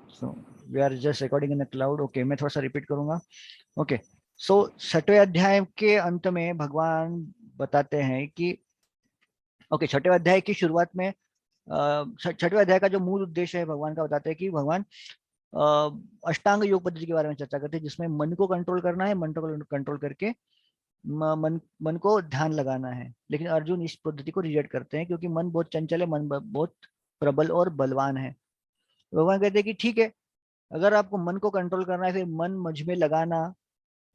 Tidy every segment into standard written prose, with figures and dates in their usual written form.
So we are just recording in the cloud. Okay, मैं थोड़ा सा रिपीट करूंगा। ओके, सो छठवें अध्याय के अंत में भगवान बताते हैं कि ओके, छठवें अध्याय की शुरुआत में छठवें अध्याय का जो मूल उद्देश्य है भगवान का बताते हैं कि भगवान अष्टांग योग पद्धति के बारे में चर्चा करते हैं, जिसमें मन को कंट्रोल करना है, मन को कंट्रोल करके मन को ध्यान लगाना है। लेकिन अर्जुन इस पद्धति को रिजेक्ट करते हैं क्योंकि मन बहुत चंचल है, मन बहुत प्रबल और बलवान है। भगवान कहते हैं कि ठीक है, अगर आपको मन को कंट्रोल करना है, फिर मन मुझ में लगाना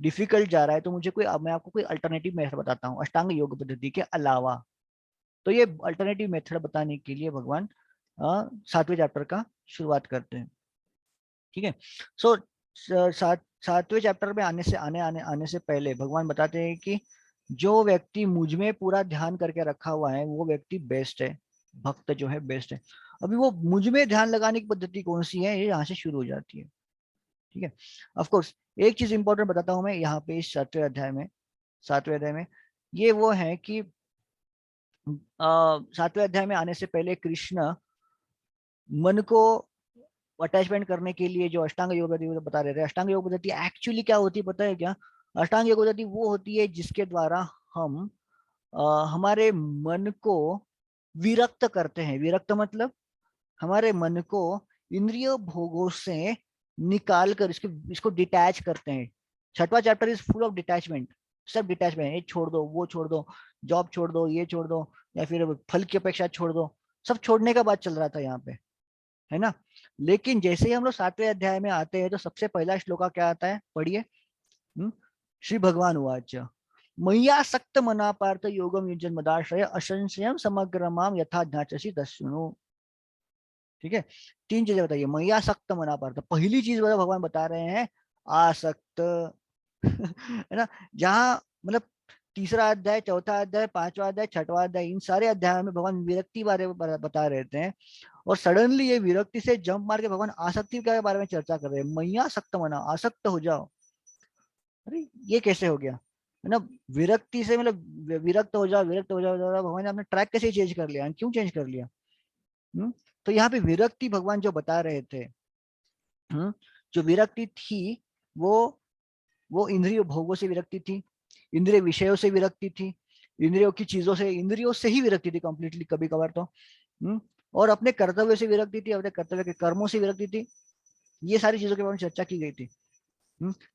डिफिकल्ट जा रहा है, तो मुझे मैं आपको कोई अल्टरनेटिव मेथड बताता हूँ अष्टांग योग पद्धति के अलावा। तो ये अल्टरनेटिव मेथड बताने के लिए भगवान सातवें चैप्टर का शुरुआत करते हैं। ठीक है, सो सातवें चैप्टर में आने से पहले भगवान बताते हैं कि जो व्यक्ति मुझ में पूरा ध्यान करके रखा हुआ है वो व्यक्ति बेस्ट है, भक्त जो है बेस्ट है। अभी वो मुझ में ध्यान लगाने की पद्धति कौन सी है, ये यहाँ से शुरू हो जाती है। ठीक है, ऑफ कोर्स एक चीज इंपॉर्टेंट बताता हूं मैं यहाँ पे इस सातवें अध्याय में ये वो है कि सातवें अध्याय में आने से पहले कृष्ण मन को अटैचमेंट करने के लिए जो अष्टांग योग पद्धति बता रहे थे। अष्टांग योग पद्धति एक्चुअली क्या होती है पता है क्या? अष्टांग योग पद्धति वो होती है जिसके द्वारा हम हमारे मन को विरक्त करते हैं। विरक्त मतलब हमारे मन को इंद्रिय भोगों से निकाल कर इसको डिटैच करते हैं। छठवां chapter is full of detachment, सब डिटैचमेंट। ये छोड़ दो, वो छोड़ दो, जॉब छोड़ दो, ये छोड़ दो, या फिर फल की अपेक्षा छोड़ दो, सब छोड़ने का बात चल रहा था यहाँ पे, है ना। लेकिन जैसे ही हम लोग सातवें अध्याय में आते हैं तो सबसे पहला श्लोका क्या आता है, पढ़िए। श्री भगवान उवाच मय्यासक्त मना पार्थ योगम युञ्जन मदाश्रय असंशयम समग्र माम यथा ज्ञास्यसि तच्छृणु। ठीक है, तीन चीजें बताइए। मय्यासक्त मना पार्थ, पहली चीज भगवान बता रहे हैं आसक्त है ना। जहां मतलब तीसरा अध्याय, चौथा अध्याय, पांचवा अध्याय, छठवां अध्याय, इन सारे अध्यायों में भगवान विरक्ति बारे में बता रहे थे, और सडनली ये विरक्ति से जंप मार के भगवान आसक्ति के बारे में चर्चा कर रहे हैं। मय्यासक्त मना, आसक्त हो जाओ। अरे ये कैसे हो गया, है ना। विरक्ति से मतलब विरक्त हो जाओ, विरक्त हो जाओ, भगवान ने अपना ट्रैक कैसे चेंज कर लिया, क्यों चेंज कर लिया? तो यहाँ पे विरक्ति भगवान जो बता रहे थे, जो विरक्ति थी वो वो इंद्रिय भोगों से विरक्ति थी, इंद्रिय विषयों से विरक्ति थी, इंद्रियों की चीजों से, इंद्रियों से ही विरक्ति थी कंप्लीटली कभी कभार तो। और अपने कर्तव्य से विरक्ति थी, अपने कर्तव्य के कर्मों से विरक्ति थी। ये सारी चीजों के बारे में चर्चा की गई थी।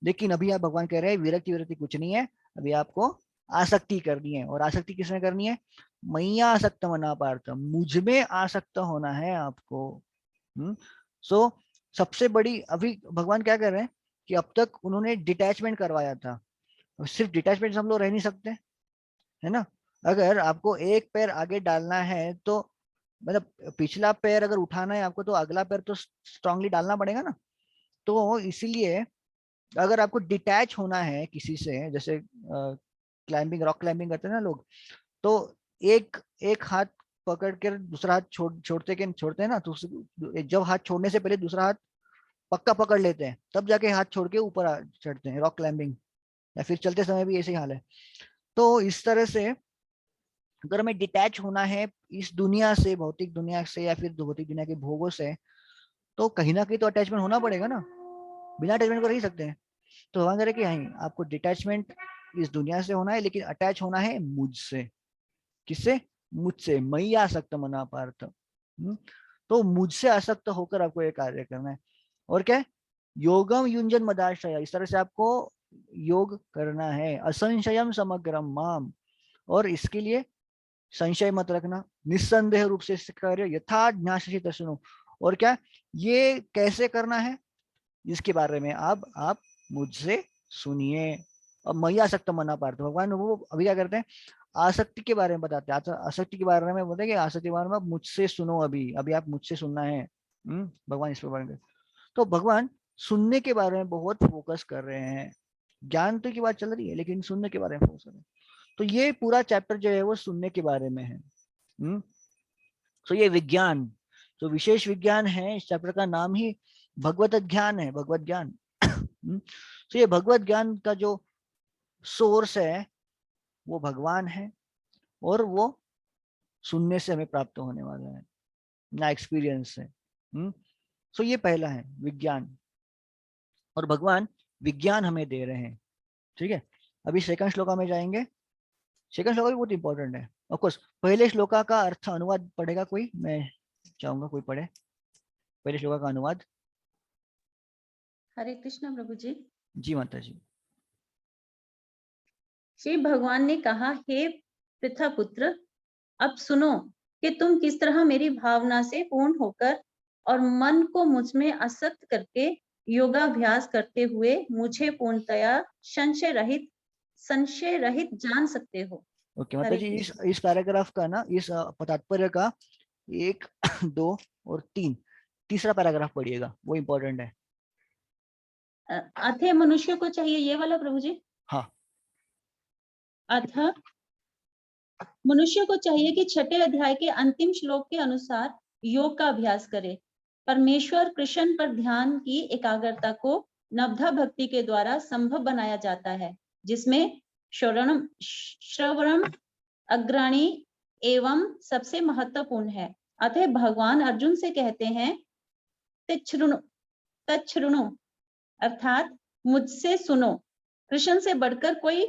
लेकिन अभी आप भगवान कह रहे हैं विरक्ति विरक्ति कुछ नहीं है, अभी आपको आसक्ति करनी है। और आसक्ति किसमें करनी है? मैया आसक्त मना पार्थ, मुझ में आसक्त होना है आपको। सो सबसे बड़ी अभी भगवान क्या कर रहे हैं कि अब तक उन्होंने डिटैचमेंट करवाया था, सिर्फ डिटैचमेंट से हम लोग रह नहीं सकते, है ना। अगर आपको एक पैर आगे डालना है तो मतलब पिछला पैर अगर उठाना है आपको, तो अगला पैर तो स्ट्रांगली डालना पड़ेगा ना। तो इसीलिए अगर आपको डिटैच होना है किसी से, जैसे क्लाइंबिंग, रॉक क्लाइंबिंग करते हैं ना लोग, तो एक एक हाथ पकड़ कर दूसरा हाथ छोड़ते हैं ना, तो जब हाथ छोड़ने से पहले दूसरा हाथ पक्का पकड़ लेते हैं, तब जाके हाथ छोड़ के ऊपर चढ़ते हैं, रॉक क्लाइंबिंग। या फिर चलते समय भी ऐसे ही हाल है। तो इस तरह से अगर हमें डिटैच होना है इस दुनिया से, भौतिक दुनिया से, या फिर भौतिक दुनिया के भोगों से, तो कहीं ना कहीं तो अटैचमेंट होना पड़ेगा ना। बिना अटैचमेंट को रह ही सकते हैं। तो भगवान कह रहे कि हाँ, आपको डिटैचमेंट इस दुनिया से होना है, लेकिन अटैच होना है मुझसे। किससे? मुझसे। मई आसक्त मना पार्थ। तो मुझसे आसक्त होकर आपको ये कार्य करना है। और क्या है? योगम युंजन मदाश्रय, इस तरह से आपको योग करना है। असंशयम समग्रम माम, और इसके लिए संशय मत रखना, निस्संदेह रूप से इससे कार्य यथा ज्ञास्यसि तच्छृणु। और क्या, ये कैसे करना है इसके बारे में अब आप मुझसे सुनिए। और मैया आसक्त मना पार्थ, भगवान वो अभी क्या करते हैं, आसक्ति के बारे में बताते हैं। आसक्ति के बारे में बोलते हैं कि आसक्ति के बारे में आप मुझसे सुनो, अभी अभी आप मुझसे सुनना है। भगवान इस पर बारे में, तो भगवान सुनने के बारे में बहुत फोकस कर रहे हैं। ज्ञान तो की बात चल रही है, लेकिन सुनने के बारे में फोकस कर रहे हैं। तो ये पूरा चैप्टर जो है वो सुनने के बारे में है। तो ये विज्ञान, जो विशेष विज्ञान है, इस चैप्टर का नाम ही भगवत ज्ञान है, भगवत ज्ञान। तो ये भगवत ज्ञान का जो सोर्स है वो भगवान है, और वो सुनने से हमें प्राप्त होने वाला है ना, एक्सपीरियंस से। सो ये पहला है विज्ञान, और भगवान विज्ञान हमें दे रहे हैं। ठीक है, अभी सेकंड श्लोका में जाएंगे। सेकंड श्लोका भी बहुत इंपॉर्टेंट है ऑफ कोर्स। पहले श्लोका का अर्थ अनुवाद पढ़ेगा कोई? मैं चाहूंगा कोई पढ़े पहले श्लोका का अनुवाद। हरे कृष्ण प्रभु जी। जी माता जी। श्री भगवान ने कहा, हे पृथा पुत्र, अब सुनो कि तुम किस तरह मेरी भावना से पूर्ण होकर और मन को मुझ में आसक्त करके योगाभ्यास करते हुए मुझे पूर्णतया संशय रहित जान सकते हो। ओके माता हरे जी, कृष्ण। इस पैराग्राफ का ना, इस तात्पर्य का 1 2 और 3, तीसरा पैराग्राफ पढ़िएगा, वो इम्पोर्टेंट है। अतः मनुष्य को चाहिए ये वाला प्रभु जी। हाँ। अतः मनुष्य को चाहिए कि छठे अध्याय के अंतिम श्लोक के अनुसार योग का अभ्यास करे। परमेश्वर कृष्ण पर ध्यान की एकाग्रता को नवधा भक्ति के द्वारा संभव बनाया जाता है, जिसमें श्रवणम अग्रणी एवं सबसे महत्वपूर्ण है। अतः भगवान अर्जुन से कहते हैं, तच्छृणु अर्थात मुझसे सुनो। कृष्ण से बढ़कर कोई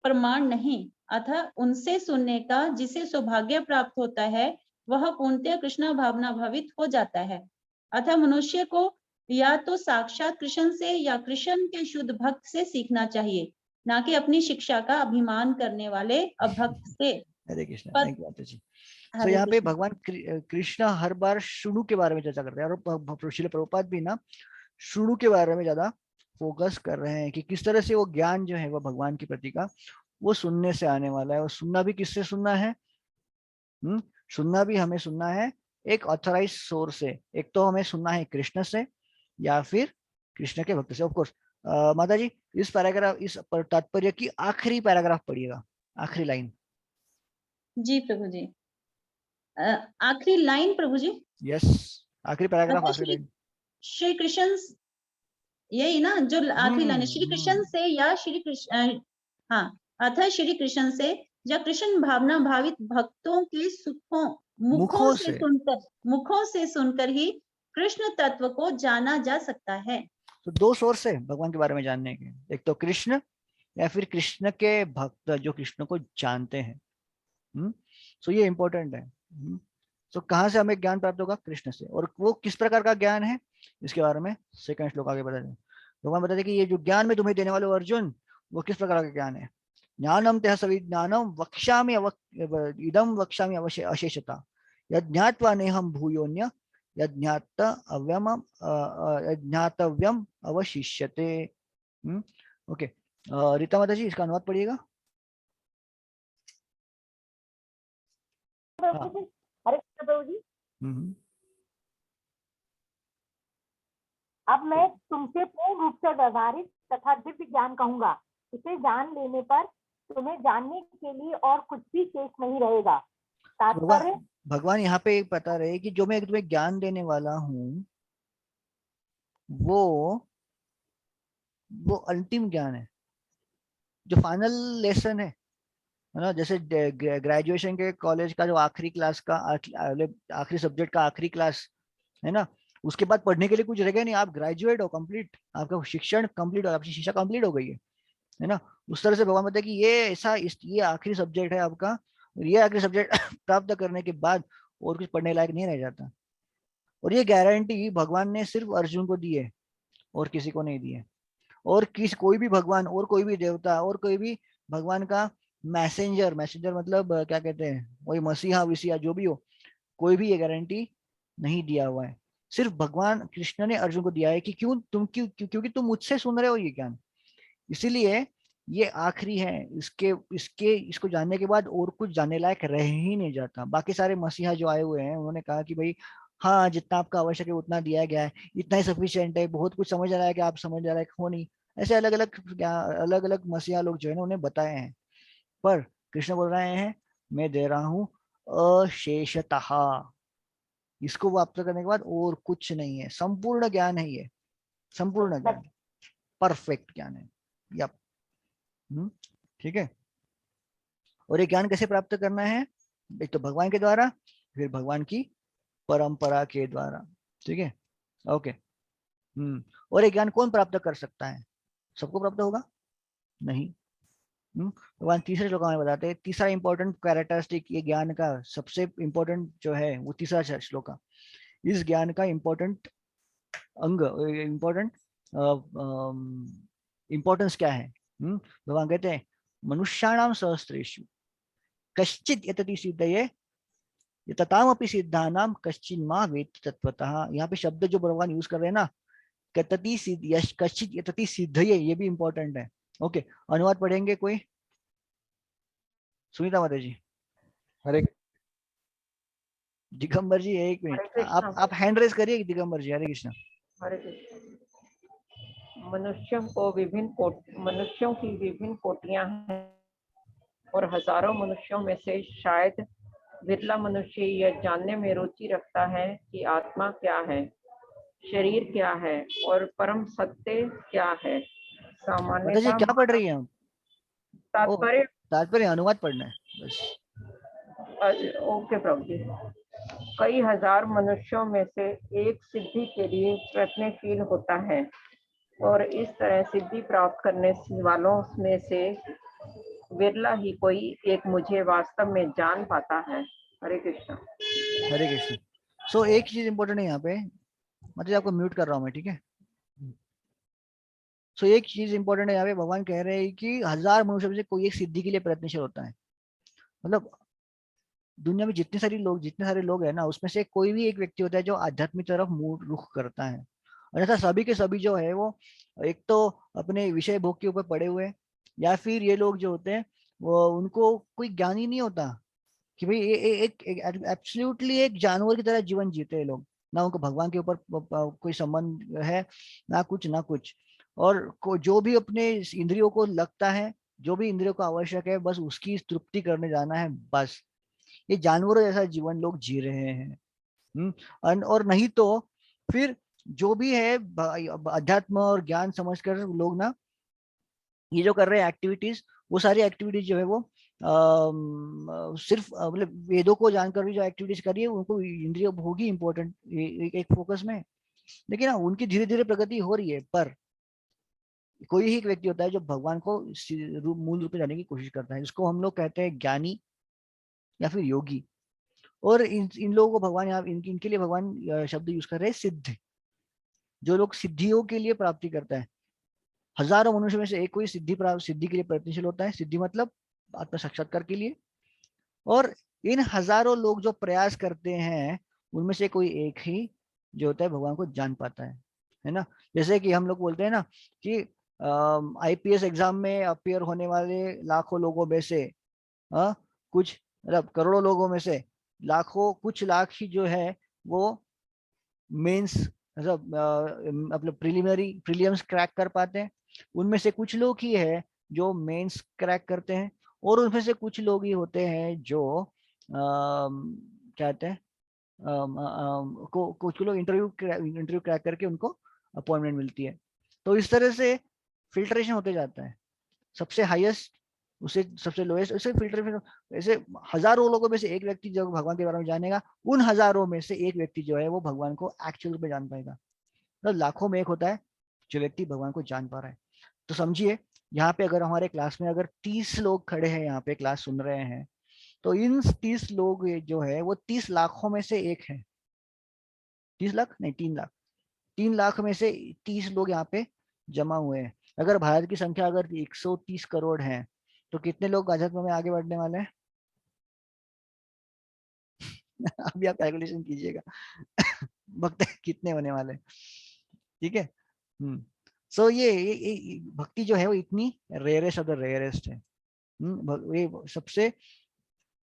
प्रमाण नहीं, अतः उनसे सुनने का जिसे सौभाग्य प्राप्त होता है वह पूर्णतः कृष्ण भावना भावित हो जाता है। अतः मनुष्य को या तो साक्षात कृष्ण से या कृष्ण के शुद्ध भक्त से सीखना चाहिए, ना कि अपनी शिक्षा का अभिमान करने वाले अभक्त से। हरे कृष्ण, पर थैंक यू माता जी। सो हरे यहाँ पे कृष्ण। भगवान कृष्ण हर बार शुरू के बारे में चर्चा करते हैं, और श्रील प्रभुपाद भी ना शुरू के बारे में ज्यादा फोकस कर रहे हैं कि किस तरह से वो ज्ञान जो है वो भगवान की प्रति का वो सुनने से आने वाला है। और सुनना भी किससे सुनना है? सुनना भी हमें सुनना है एक ऑथराइज सोर्स से। एक तो हमें सुनना है कृष्ण से या फिर कृष्ण के भक्त से। ऑफ कोर्स माता जी, इस पैराग्राफ, इस तात्पर्य की आखिरी पैराग्राफ पढ़िएगा, आखिरी लाइन। जी प्रभु जी। आखिरी लाइन प्रभु जी। यस, आखिरी पैराग्राफ, अतः आखिरी लाइन। श्री कृष्ण, यही ना जो आखिरी लाइन है, श्री कृष्ण से या श्री कृष्ण, हाँ, अतः श्री कृष्ण से या कृष्ण भावना भावित भक्तों के सुखों मुखों से सुनकर ही कृष्ण तत्व को जाना जा सकता है। तो दो सोर्स है भगवान के बारे में जानने के, एक तो कृष्ण या फिर कृष्ण के भक्त जो कृष्ण को जानते हैं। सो ये इंपॉर्टेंट है। तो कहाँ से हमें ज्ञान प्राप्त होगा? कृष्ण से। और वो किस प्रकार का ज्ञान है इसके बारे में सेकंड श्लोक आगे बताते हैं। भगवान बताते कि ये जो ज्ञान में तुम्हें देने वाले हो अर्जुन, वो किस प्रकार का ज्ञान है? ज्ञानम तेह सविज्ञानम वक्ष्यामि इदम वक्ष्यामि अवश्य अशेषता यज्ञात्वा नेहम भूयोन्य यज्ञात अव्यम यज्ञातव्यम अवशिष्यते। ओके, रीता माता जी इसका अनुवाद पढ़िएगा। हाँ। हरे कृष्ण प्रभु जी। हम्म। अब मैं तुमसे पूर्ण रूप से व्यवहारिक तथा दिव्य ज्ञान कहूंगा। इसे जान लेने पर तुम्हें जानने के लिए और कुछ भी शेष नहीं रहेगा। तात्पर्य, भगवान यहाँ पे बता रहे हैं कि जो मैं तुम्हें ज्ञान देने वाला हूँ वो वो अंतिम ज्ञान है, जो फाइनल लेसन है ना। जैसे ग्रेजुएशन के कॉलेज का जो आखिरी क्लास का आखिरी सब्जेक्ट का आखिरी क्लास है ना, उसके बाद पढ़ने के लिए कुछ रहेगा नहीं। आप ग्रेजुएट हो, कंप्लीट, आपका शिक्षण कंप्लीट हो, आपकी शिक्षा कंप्लीट हो गई है ना। उस तरह से भगवान बताते कि ये ऐसा ये आखिरी सब्जेक्ट है आपका, और ये आखिरी सब्जेक्ट प्राप्त करने के बाद और कुछ पढ़ने लायक नहीं रह जाता। और ये गारंटी भगवान ने सिर्फ अर्जुन को दी है और किसी को नहीं दी है। और कोई भी भगवान और कोई भी देवता और कोई भी भगवान का मैसेंजर, मैसेंजर मतलब क्या कहते हैं, वही मसीहा विसिया जो भी हो, कोई भी ये गारंटी नहीं दिया हुआ है। सिर्फ भगवान कृष्ण ने अर्जुन को दिया है कि क्योंकि तुम मुझसे सुन रहे हो ये ज्ञान, इसीलिए ये आखिरी है। इसके इसके इसको जानने के बाद और कुछ जानने लायक रह ही नहीं जाता। बाकी सारे मसीहा जो आए हुए हैं उन्होंने कहा कि भाई हाँ, जितना आपका आवश्यक है उतना दिया गया है, इतना ही सफिशियंट है, बहुत कुछ समझ आ रहा है कि आप समझ आ रहा है हो नहीं। ऐसे अलग अलग मसीहा लोग जो है ना उन्हें बताए हैं। पर कृष्ण बोल रहे हैं मैं दे रहा हूँ अशेषतः। इसको प्राप्त करने के बाद और कुछ नहीं है, संपूर्ण ज्ञान है ये, संपूर्ण ज्ञान, परफेक्ट ज्ञान है। यप। ठीक है। और ये ज्ञान कैसे प्राप्त करना है? एक तो भगवान के द्वारा, फिर भगवान की परंपरा के द्वारा। ठीक है। ओके। और ये ज्ञान कौन प्राप्त कर सकता है? सबको प्राप्त होगा? नहीं। भगवान तीसरे श्लोक में बताते हैं, तीसरा इंपॉर्टेंट कैरेक्टरिस्टिक ये ज्ञान का सबसे इंपॉर्टेंट जो है वो तीसरा श्लोक का, इस ज्ञान का इंपॉर्टेंट अंग, इंपॉर्टेंट इंपॉर्टेंस क्या है? भगवान कहते हैं मनुष्याणाम सहस्रेषु कश्चित यतति सिद्धये ततामपि सिद्धानाम कश्चिन मां वेत्ति तत्वतः। यहाँ पे शब्द जो भगवान यूज कर रहे हैं ना, कतति सिद्ध यश कश्चित यतति सिद्धये, ये भी इंपॉर्टेंट है। ओके, अनुवाद पढ़ेंगे कोई? सुनीता माता जी। हरे दिगंबर जी एक मिनट, आप हैंड रेज करिए दिगंबर जी। हरे कृष्णा। हरे कृष्ण। मनुष्यों की विभिन्न कोटियां हैं और हजारों मनुष्यों में से शायद विरला मनुष्य यह जानने में रुचि रखता है कि आत्मा क्या है, शरीर क्या है और परम सत्य क्या है। माता जी क्या पढ़ रही हैं? तात्पर्य तात्पर्य अनुवाद पढ़ना है बस। ओके प्रभु जी। कई हजार मनुष्यों में से एक सिद्धि के लिए प्रयत्नशील होता है और इस तरह सिद्धि प्राप्त करने वालों में से विरला ही कोई एक मुझे वास्तव में जान पाता है। हरे कृष्ण। हरे कृष्ण। सो एक चीज इंपॉर्टेंट है यहाँ पे, मतलब आपको म्यूट कर रहा हूँ मैं, ठीक है? सो एक चीज इंपॉर्टेंट है यहाँ पे, भगवान कह रहे हैं कि हजार मनुष्य में से कोई एक सिद्धि के लिए प्रयत्नशील होता है। मतलब दुनिया में जितने सारे लोग हैं ना, उसमें से कोई भी एक व्यक्ति होता है जो आध्यात्मिक तरफ मुंह रुख करता है। और ऐसा सभी के सभी जो है वो एक तो अपने विषय भोग के ऊपर पड़े हुए हैं, या फिर ये लोग जो होते हैं वो उनको कोई ज्ञान ही नहीं होता कि भाई एक एब्सोल्युटली एक जानवर की तरह जीवन जीते हैं लोग। ना उनको भगवान के ऊपर कोई संबंध है, ना कुछ। और जो भी अपने इंद्रियों को लगता है, जो भी इंद्रियों को आवश्यक है, बस उसकी तृप्ति करने जाना है बस। ये जानवरों जैसा जीवन लोग जी रहे हैं। और नहीं तो फिर जो भी है अध्यात्म और ज्ञान समझकर लोग ना ये जो कर रहे हैं एक्टिविटीज, वो सारी एक्टिविटीज जो है वो सिर्फ मतलब वेदों को जानकर भी जो एक्टिविटीज कर रही है उनको इंद्रिय भोग ही इम्पोर्टेंट एक फोकस में। लेकिन ना उनकी धीरे धीरे प्रगति हो रही है, पर कोई ही एक व्यक्ति होता है जो भगवान को मूल रूप में जाने की कोशिश करता है, जिसको हम लोग कहते हैं ज्ञानी या फिर योगी। और इन लोगों को भगवान यहाँ इनके लिए भगवान शब्द यूज कर रहे हैं सिद्ध, जो लोग सिद्धियों के लिए प्राप्ति करता है। हजारों मनुष्य में से एक कोई सिद्धि के लिए प्रयत्नशील होता है। सिद्धि मतलब आत्म साक्षात्कार के लिए। और इन हजारों लोग जो प्रयास करते हैं उनमें से कोई एक ही जो होता है भगवान को जान पाता है ना? जैसे कि हम लोग बोलते हैं ना कि आईपीएस एग्जाम में अपियर होने वाले लाखों लोगों में से कुछ मतलब करोड़ों लोगों में से कुछ लाख ही जो है वो मेंस मतलब प्रीलिम्स क्रैक कर पाते हैं। उनमें से कुछ लोग ही है जो मेंस क्रैक करते हैं, और उनमें से कुछ लोग ही होते हैं जो क्या कहते हैं कुछ लोग इंटरव्यू क्रैक करके उनको अपॉइंटमेंट मिलती है। तो इस तरह से फिल्ट्रेशन होते जाता है, सबसे हाईएस्ट उसे सबसे लोएस्ट, उसे फिल्टर। ऐसे हजारों लोगों में से एक व्यक्ति जो भगवान के बारे में जानेगा, उन हजारों में से एक व्यक्ति जो है वो भगवान को एक्चुअल में जान पाएगा। तो लाखों में एक होता है जो व्यक्ति भगवान को जान पा रहा है। तो समझिए यहाँ पे अगर हमारे क्लास में अगर 30 लोग खड़े हैं, यहाँ पे क्लास सुन रहे हैं, तो इन 30 लोग जो है वो 30 लाखों में से एक है। 30 लाख नहीं, 3 लाख। 3 लाख में से 30 लोग यहाँ पे जमा हुए हैं। अगर भारत की संख्या अगर 130 करोड़ है तो कितने लोग अध्यात्म में आगे बढ़ने वाले हैं? अभी आप कैलकुलेशन कीजिएगा भक्त कितने होने वाले हैं, ठीक है? सो ये भक्ति जो है वो इतनी रेयरेस्ट ऑफ द रेयरेस्ट है। ये सबसे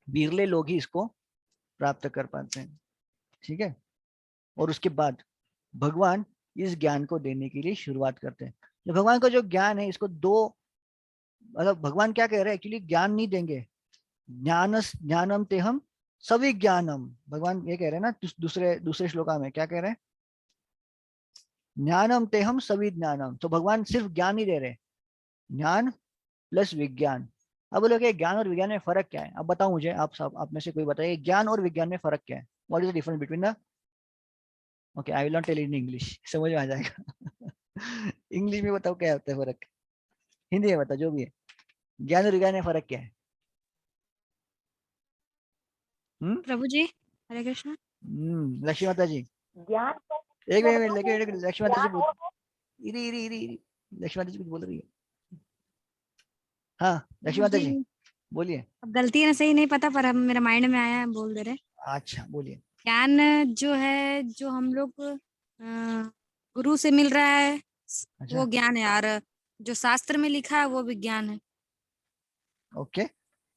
विरले लोग ही इसको प्राप्त कर पाते हैं, ठीक है? और उसके बाद भगवान इस ज्ञान को देने के लिए शुरुआत करते हैं। तो भगवान का जो ज्ञान है इसको दो, मतलब भगवान क्या कह रहे हैं, एक्चुअली ज्ञान नहीं देंगे। ज्ञानम ते हम सभी ज्ञानम, भगवान ये कह रहे हैं ना दूसरे श्लोका में क्या कह रहे हैं? ज्ञानम ते हम सभी ज्ञानम। तो भगवान सिर्फ ज्ञान ही दे रहे, ज्ञान प्लस विज्ञान। अब बोलोगे ज्ञान और विज्ञान में फर्क क्या है? अब बताओ मुझे, आप में से कोई बताइए ज्ञान और विज्ञान में फर्क क्या है? What is the difference between the okay, I will not tell in English, समझ में आ जाएगा। इंग्लिश में बताओ क्या होता है फर्क, हिंदी में बताओ जो भी है, ज्ञान और विज्ञान में फर्क क्या है? प्रभु जी हरे कृष्ण। लक्ष्मी माता जी, ज्ञान को एक मैं मिनट, बताऊं, लक्ष्मी माता जी ज्ञान वो है इरी इरी इरी इरी, लक्ष्मी माता जी कुछ बोल रही है। हाँ लक्ष्मी प्रभु माता जी जी बोलिए। अब गलती है ना, सही नहीं पता, पर अब मेरा माइंड में आया है, बोल दे रहे। अच्छा बोलिए। ज्ञान जो है, जो हम लोग गुरु से मिल रहा है, अच्छा वो ज्ञान है, और जो शास्त्र में लिखा है वो विज्ञान है। ओके,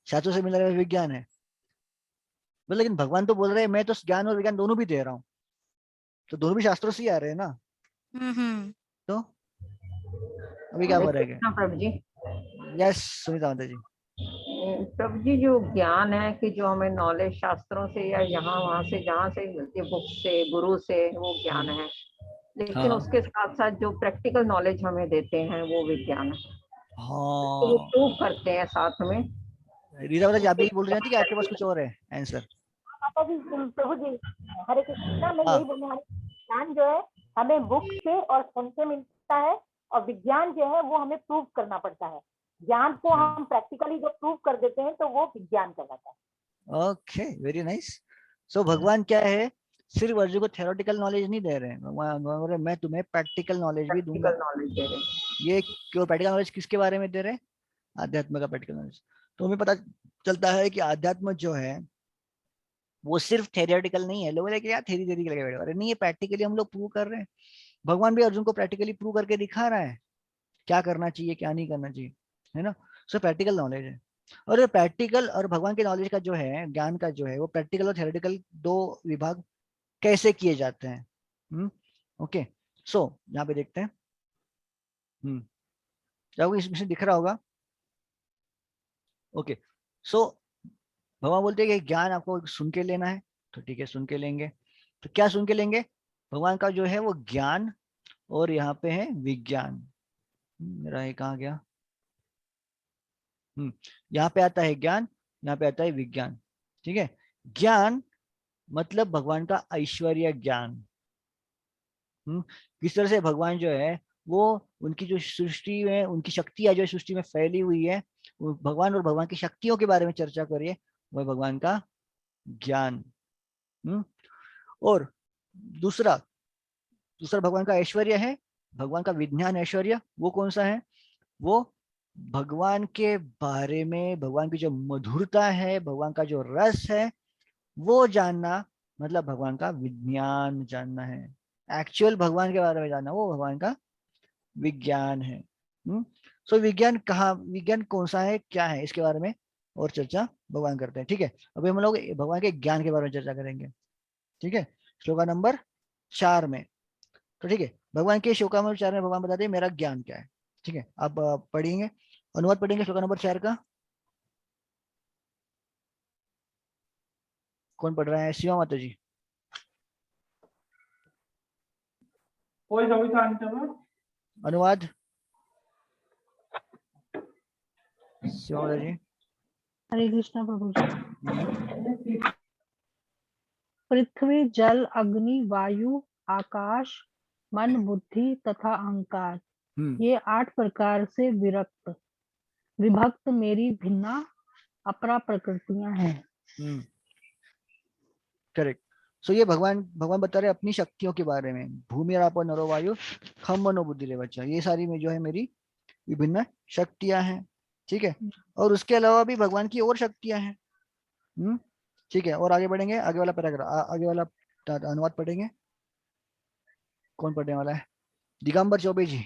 शास्त्रों से मिल रहा है विज्ञान है, तो लेकिन भगवान तो बोल रहे हैं मैं तो ज्ञान और विज्ञान दोनों भी दे रहा हूँ, तो दोनों भी शास्त्रों से ही आ रहे हैं ना, हम्म। तो अभी क्या हरे फर्क है? कृष्णा प्रभु जी। यस सुनीता माता जी। प्रभु जी, जो ज्ञान है कि जो हमें नॉलेज शास्त्रों से या यहाँ वहाँ से जहाँ से मिलती है, बुक से, गुरु से, वो ज्ञान है। लेकिन हाँ उसके साथ साथ जो प्रैक्टिकल नॉलेज हमें देते हैं वो विज्ञान है, तो वो हाँ, प्रूव करते हैं साथ में। रीता माता जी आप भी उससे यही बोल रही थी कि आपके पास कुछ और है आंसर? माता जी, प्रभु जी, हरे कृष्णा, मैं हाँ यही बोलने वाली हूँ, ज्ञान जो है हमें बुक से और सन से मिलता है, और विज्ञान जो है वो हमें प्रूव करना पड़ता है। ज्ञान को हम प्रैक्टिकली जब प्रूव कर देते हैं तो वो विज्ञान कहलाता है। Okay very nice. सो भगवान क्या है, सिर्फ अर्जुन को थ्योरेटिकल नॉलेज नहीं दे रहे हैं, भगवान बोल रहे हैं, मैं तुम्हें प्रैक्टिकल नॉलेज भी दूंगा। प्रैक्टिकल नॉलेज दे रहे हैं। ये क्यों प्रैक्टिकल नॉलेज किसके बारे में दे रहे हैं? आध्यात्म का प्रैक्टिकल नॉलेज। तो हमें पता चलता है कि आध्यात्म जो है वो सिर्फ थेरियोटिकल नहीं है। लोग बोले कि यार थेरी थेरी के लगे बैठे, अरे नहीं, ये प्रैक्टिकली हम लोग प्रूव कर रहे हैं। भगवान भी अर्जुन को प्रैक्टिकली प्रूव करके दिखा रहा है क्या करना चाहिए क्या नहीं करना चाहिए, है ना। सो प्रैक्टिकल नॉलेज है। और प्रैक्टिकल और भगवान के नॉलेज का जो है, ज्ञान का जो है, वो प्रैक्टिकल और थेरेटिकल दो विभाग कैसे किए जाते हैं। ओके, सो यहाँ पे देखते हैं। आपको इसमें दिख रहा होगा। ओके, सो भगवान बोलते हैं कि ज्ञान आपको सुन के लेना है, तो ठीक है सुन के लेंगे। तो क्या सुन के लेंगे? भगवान का जो है वो ज्ञान, और यहाँ पे है विज्ञान। मेरा ये कहाँ गया? यहाँ पे आता है ज्ञान, यहाँ पे आता है विज्ञान। ठीक है, ज्ञान मतलब भगवान का ऐश्वर्य ज्ञान। किस तरह से भगवान जो है वो, उनकी जो सृष्टि में उनकी शक्तियां जो सृष्टि में फैली हुई है, वो भगवान और भगवान की शक्तियों के बारे में चर्चा करिए, वह भगवान का ज्ञान। और दूसरा दूसरा भगवान का ऐश्वर्य है, भगवान का विज्ञान ऐश्वर्य। वो कौन सा है? वो भगवान के बारे में, भगवान की जो मधुरता है, भगवान का जो रस है, वो जानना, मतलब भगवान का विज्ञान जानना है। एक्चुअल भगवान के बारे में जानना, वो भगवान का विज्ञान है। सो विज्ञान कहाँ, विज्ञान कौन सा है, क्या है, इसके बारे में और चर्चा भगवान करते हैं। ठीक है, अभी हम लोग भगवान के ज्ञान के बारे में चर्चा करेंगे। ठीक है, श्लोका नंबर 4 में। तो ठीक है, भगवान के श्लोका नंबर 4 में भगवान बताते हैं मेरा ज्ञान क्या है। ठीक है, अब पढ़ेंगे, अनुवाद पढ़ेंगे श्लोका नंबर 4 का। कौन पढ़ रहा है? शिवा माता जी। अनुवाद शिवा माता जी। हरे कृष्णा प्रभु जी। हम्म, पृथ्वी, जल, अग्नि, वायु, आकाश, मन, बुद्धि तथा अहंकार, ये 8 प्रकार से विभक्त मेरी भिन्ना अपरा प्रकृतियां हैं। करेक्ट। सो ये भगवान बता रहे हैं अपनी शक्तियों के बारे में। भूमि रापो नरो वायु खम मनो बुद्धि रे बच्चा, ये सारी में जो है मेरी विभिन्न शक्तियां हैं। ठीक है, और उसके अलावा भी भगवान की और शक्तियां हैं। ठीक है, और आगे बढ़ेंगे, आगे वाला पैराग्राफ, आगे वाला अनुवाद पढ़ेंगे। कौन पढ़ने वाला है? दिगंबर चौबे जी।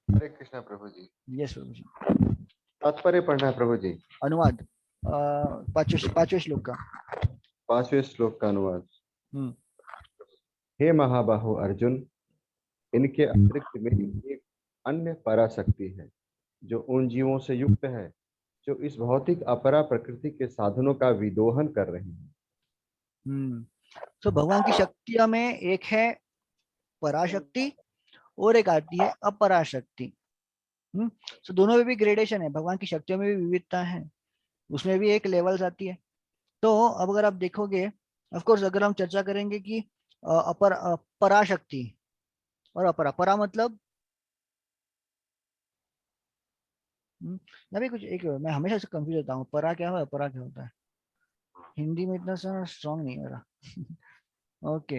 हरे कृष्णा प्रभु जी। यस प्रभु जी। तात्पर्य पढ़ना है प्रभु जी। अनुवाद पांचवें श्लोक का। 5वें श्लोक का अनुवाद। हम्म हे महाबाहो अर्जुन, इनके अतिरिक्त मेरी एक अन्य पराशक्ति है जो उन जीवों से युक्त है जो इस भौतिक अपरा प्रकृति के साधनों का विदोहन कर रहे हैं। तो भगवान की शक्तियों में एक है पराशक्ति और एक आती है अपराशक्ति। तो दोनों में भी ग्रेडेशन है, भगवान की शक्तियों में भी विविधता है, उसमें भी एक लेवल्स आती है। तो अब अगर आप देखोगे, ऑफ कोर्स अगर हम चर्चा करेंगे कि पराशक्ति और अपरा। परा मतलब अभी कुछ एक, मैं हमेशा से कंफ्यूज होता हूँ, परा क्या है अपरा क्या होता है, हिंदी में इतना स्ट्रांग नहीं है मेरा। ओके,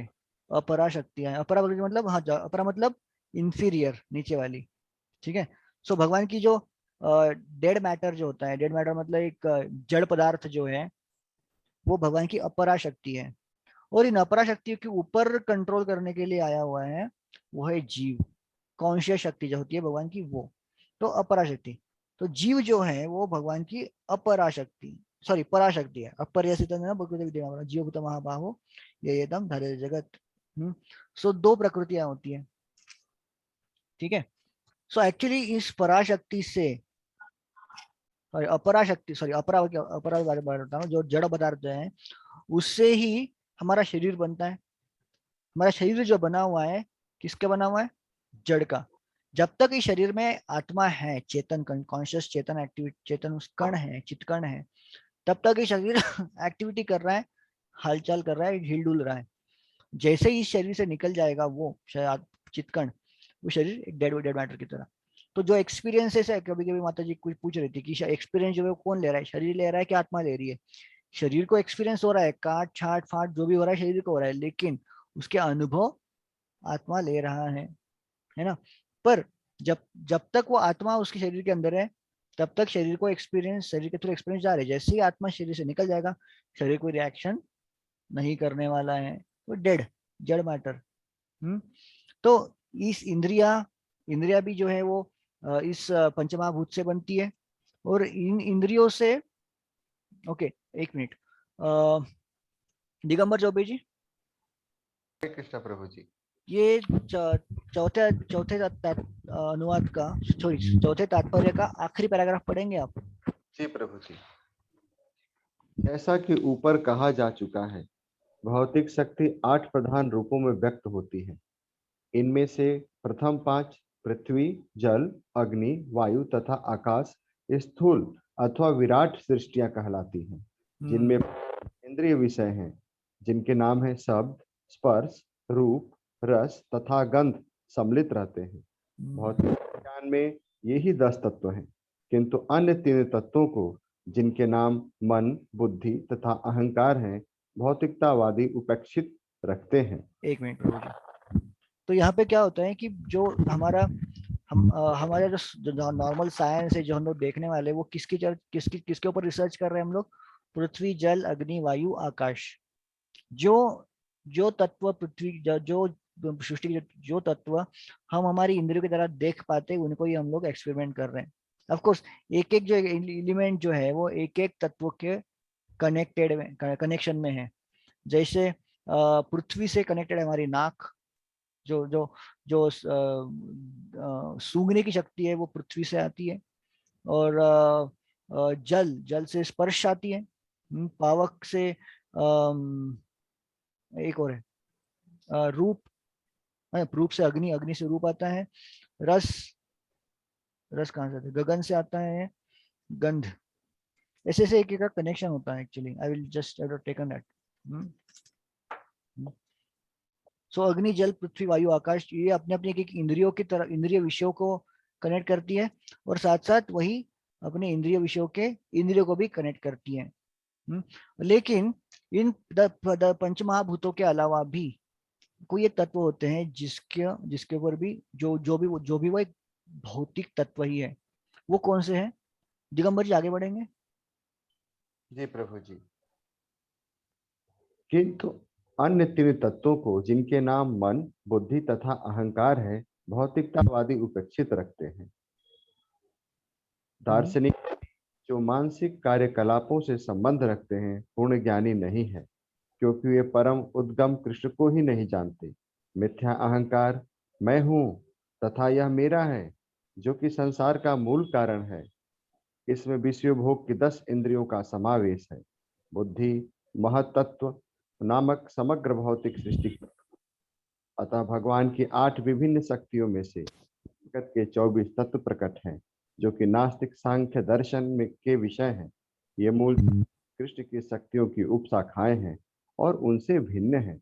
अपरा शक्ति है, अपरा मतलब, हाँ अपरा मतलब इंफीरियर, नीचे वाली, ठीक है। सो भगवान की जो डेड मैटर जो होता है, डेड मैटर मतलब एक जड़ पदार्थ जो है, वो भगवान की अपरा शक्ति है। और इन अपरा शक्तियों के ऊपर कंट्रोल करने के लिए आया हुआ है वो है जीव, कॉन्शियस शक्ति जो होती है भगवान की वो, तो अपरा शक्ति। तो जीव जो है वो भगवान की अपरा शक्ति, सॉरी पराशक्ति है। अपरियसित जीवभूत महाबाहो ये एकदम धरे जगत। सो दो प्रकृतियां होती है, ठीक है। सो एक्चुअली इस पराशक्ति से, सॉरी अपरा शक्ति, सॉरी अपरा अपरा के बारे में बता रहा हूँ, जो जड़ पदार्थ है उससे ही हमारा शरीर बनता है। हमारा शरीर जो बना हुआ है किसके बना हुआ है, जड़ का। जब तक इस शरीर में आत्मा है, चेतन कॉन्शियस चेतन एक्टिविटी, चेतन कण है, चित्कण है, तब तक ये शरीर एक्टिविटी कर रहा है, हालचाल कर रहा है, हिलडुल रहा है। जैसे ही इस शरीर से निकल जाएगा वो चित्कण, वो शरीर एक डेड मैटर की तरह। तो जो एक्सपीरियंसेस है, कभी कभी माता जी कुछ पूछ रही थी कि एक्सपीरियंस जो है कौन ले रहा है, शरीर ले रहा है कि आत्मा ले रही है। शरीर को एक्सपीरियंस हो रहा है, काट छाट फाट जो भी हो रहा है शरीर को हो रहा है, लेकिन उसके अनुभव आत्मा ले रहा है ना। पर जब जब तक वो आत्मा उसके शरीर के अंदर है, तब तक शरीर को एक्सपीरियंस, शरीर के थ्रू एक्सपीरियंस जा रहे हैं। जैसे ही आत्मा शरीर से निकल जाएगा, शरीर कोई रिएक्शन नहीं करने वाला है, वो डेड, जड़ मैटर। तो इस इंद्रिया भी जो है वो इस पंचमहाभूत से बनती है। और इन इंद्रियों से, ओके एक मिनट, दिगंबर चौबे जी, कृष्ण प्रभु जी। ये चौथे चौथे अनुवाद का, सॉरी चौथे तात्पर्य का आखिरी पैराग्राफ पढ़ेंगे आप? जी प्रभु जी। जैसा कि ऊपर कहा जा चुका है, भौतिक शक्ति 8 प्रधान रूपों में व्यक्त होती है। इनमें से प्रथम 5 पृथ्वी, जल, अग्नि, वायु तथा आकाश स्थूल अथवा विराट सृष्टियां कहलाती हैं, जिनमें इंद्रिय विषय हैं, जिनके नाम है शब्द, स्पर्श, रूप, रस तथा गंध सम्मिलित रहते हैं। भौतिक विज्ञान में यही 10 तत्व हैं, किंतु अन्य 3 तत्वों को, जिनके नाम मन, बुद्धि तथा अहंकार हैं, भौतिकतावादी उपेक्षित रखते हैं। एक मिनट प्रभु जी। तो यहाँ पे क्या होता है कि जो हमारा हमारा जो नॉर्मल साइंस है, जो हम लोग देखने वाले, वो किसके ऊपर रिसर्च कर रहे हैं हम लोग? पृथ्वी, जल, अग्नि, वायु, आकाश। जो जो तत्व पृथ्वी, जो सृष्टि के जो तत्व हम हमारी इंद्रियों की तरह देख पाते, उनको ही हम लोग एक्सपेरिमेंट कर रहे हैं। ऑफ कोर्स एक एक जो एलिमेंट जो है वो एक एक तत्व के कनेक्शन में है। जैसे पृथ्वी से कनेक्टेड है हमारी नाक, जो जो जो सूंघने की शक्ति है वो पृथ्वी से आती है। और जल से स्पर्श आती है। पावक से एक और है रूप से अग्नि से रूप आता है। रस कहाँ से आता है? गगन से आता है गंध। ऐसे से एक का कनेक्शन होता है। Actually I will just taken that. So अग्नि, जल, पृथ्वी, वायु, आकाश, ये अपने अपने एक इंद्रियों की तरह, इंद्रिय विषयों को कनेक्ट करती है, और साथ साथ वही अपने इंद्रिय विषयों के इंद्रियों को भी कनेक्ट करती है। लेकिन इन पंचमहाभूतों के अलावा भी कोई एक तत्व होते हैं जिसके ऊपर भी जो भी वो एक भौतिक तत्व ही है। वो कौन से हैं? दिगंबर जी आगे बढ़ेंगे। जी प्रभु जी। किंतु अन्य 3 तत्वों को, जिनके नाम मन, बुद्धि तथा अहंकार है, भौतिकतावादी उपेक्षित रखते हैं। दार्शनिक जो मानसिक कार्यकलापों से संबंध रखते हैं पूर्ण ज्ञानी नहीं है, क्योंकि वे परम उद्गम कृष्ण को ही नहीं जानते। मिथ्या अहंकार, मैं हूँ तथा यह मेरा है, जो कि संसार का मूल कारण है, इसमें विषय भोग की 10 इंद्रियों का समावेश है। बुद्धि महतत्व नामक समग्र भौतिक सृष्टि। अतः भगवान की 8 विभिन्न शक्तियों में से जगत के 24 तत्व प्रकट हैं, जो कि नास्तिक सांख्य दर्शन के विषय हैं। ये मूल कृष्ण की शक्तियों की उपशाखाएं हैं और उनसे भिन्न हैं,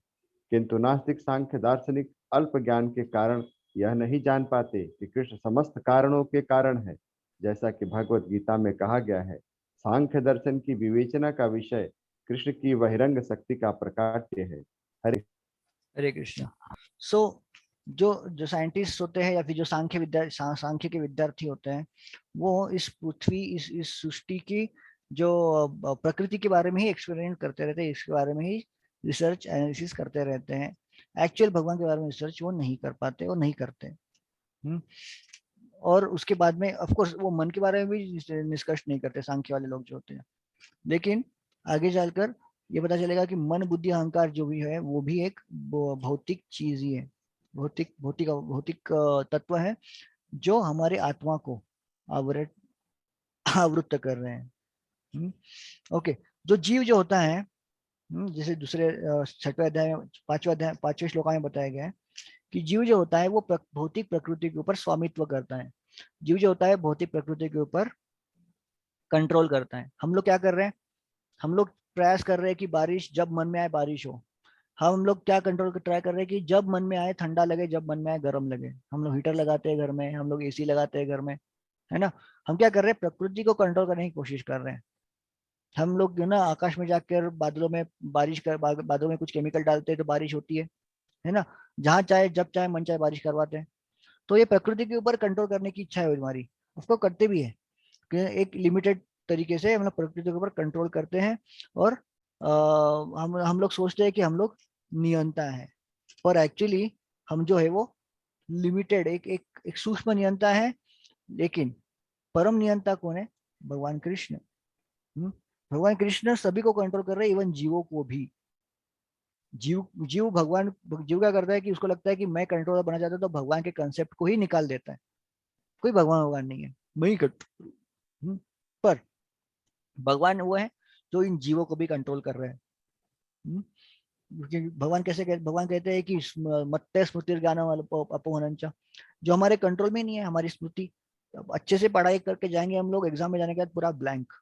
किंतु नास्तिक सांख्य दार्शनिक अल्प ज्ञान के कारण यह नहीं जान पाते कि कृष्ण समस्त कारणों के कारण है। जैसा कि भगवत गीता में कहा गया है, सांख्य दर्शन की विवेचना का विषय कृष्ण की बहिरंग शक्ति का प्रकाट्य है। हरे कृष्ण। सो जो जो साइंटिस्ट होते हैं या फिर जो सांख्य के विद्यार्थी होते हैं, वो इस पृथ्वी इस सृष्टि की जो प्रकृति के बारे में ही एक्सपेरिमेंट करते रहते हैं, इसके बारे में ही रिसर्च एनालिसिस करते रहते हैं। एक्चुअल भगवान के बारे में रिसर्च वो नहीं कर पाते और नहीं करते। और उसके बाद में ऑफ कोर्स वो मन के बारे में भी निष्कर्ष नहीं करते सांख्य वाले लोग जो होते हैं। लेकिन आगे चलकर ये पता चलेगा कि मन बुद्धि अहंकार जो भी है वो भी एक भौतिक चीज ही है, भौतिक तत्व है जो हमारे आत्मा को आवृत कर रहे हैं। ओके, जो जीव जो होता है, जैसे दूसरे 6वें अध्याय में 5वें श्लोक में बताया गया है कि जीव जो होता है वो भौतिक प्रकृति के ऊपर स्वामित्व करता है। जीव जो होता है भौतिक प्रकृति के ऊपर कंट्रोल करता है। हम लोग क्या कर रहे हैं? हम लोग प्रयास कर रहे हैं कि बारिश जब मन में आए बारिश हो। हम लोग क्या कंट्रोल ट्राई कर रहे हैं कि जब मन में आए ठंडा लगे, जब मन में आए गर्म लगे। हम लोग हीटर लगाते हैं घर में, हम लोग एसी लगाते हैं घर में, है ना। हम क्या कर रहे हैं? प्रकृति को कंट्रोल करने की कोशिश कर रहे हैं। हम लोग ना आकाश में जाकर बादलों में बादलों में कुछ केमिकल डालते हैं तो बारिश होती है ना। जहाँ चाहे जब चाहे मन चाहे बारिश करवाते हैं। तो ये प्रकृति के ऊपर कंट्रोल करने की इच्छा है हमारी, उसको करते भी है कि एक लिमिटेड तरीके से हम लोग प्रकृति के ऊपर कंट्रोल करते हैं। और हम लोग सोचते हैं कि हम लोग नियंता है, पर एक्चुअली हम जो है वो लिमिटेड एक सूक्ष्म नियंता है। लेकिन परम नियंता कौन है? भगवान कृष्ण। भगवान कृष्ण सभी को कंट्रोल कर रहे हैं, इवन जीवों को भी। जीव क्या करता है कि उसको लगता है कि मैं कंट्रोलर बनना चाहता हूं, तो भगवान के कंसेप्ट को ही निकाल देता है। कोई भगवान नहीं है, मैं ही पर भगवान वो है जो इन जीवों को भी कंट्रोल कर रहे हैं। भगवान भगवान कहते हैं कि मत्ते स्मृति ज्ञानम अपहनंच, जो हमारे कंट्रोल में नहीं है, हमारी स्मृति। अच्छे से पढ़ाई करके जाएंगे हम लोग, एग्जाम में जाने के बाद पूरा ब्लैंक,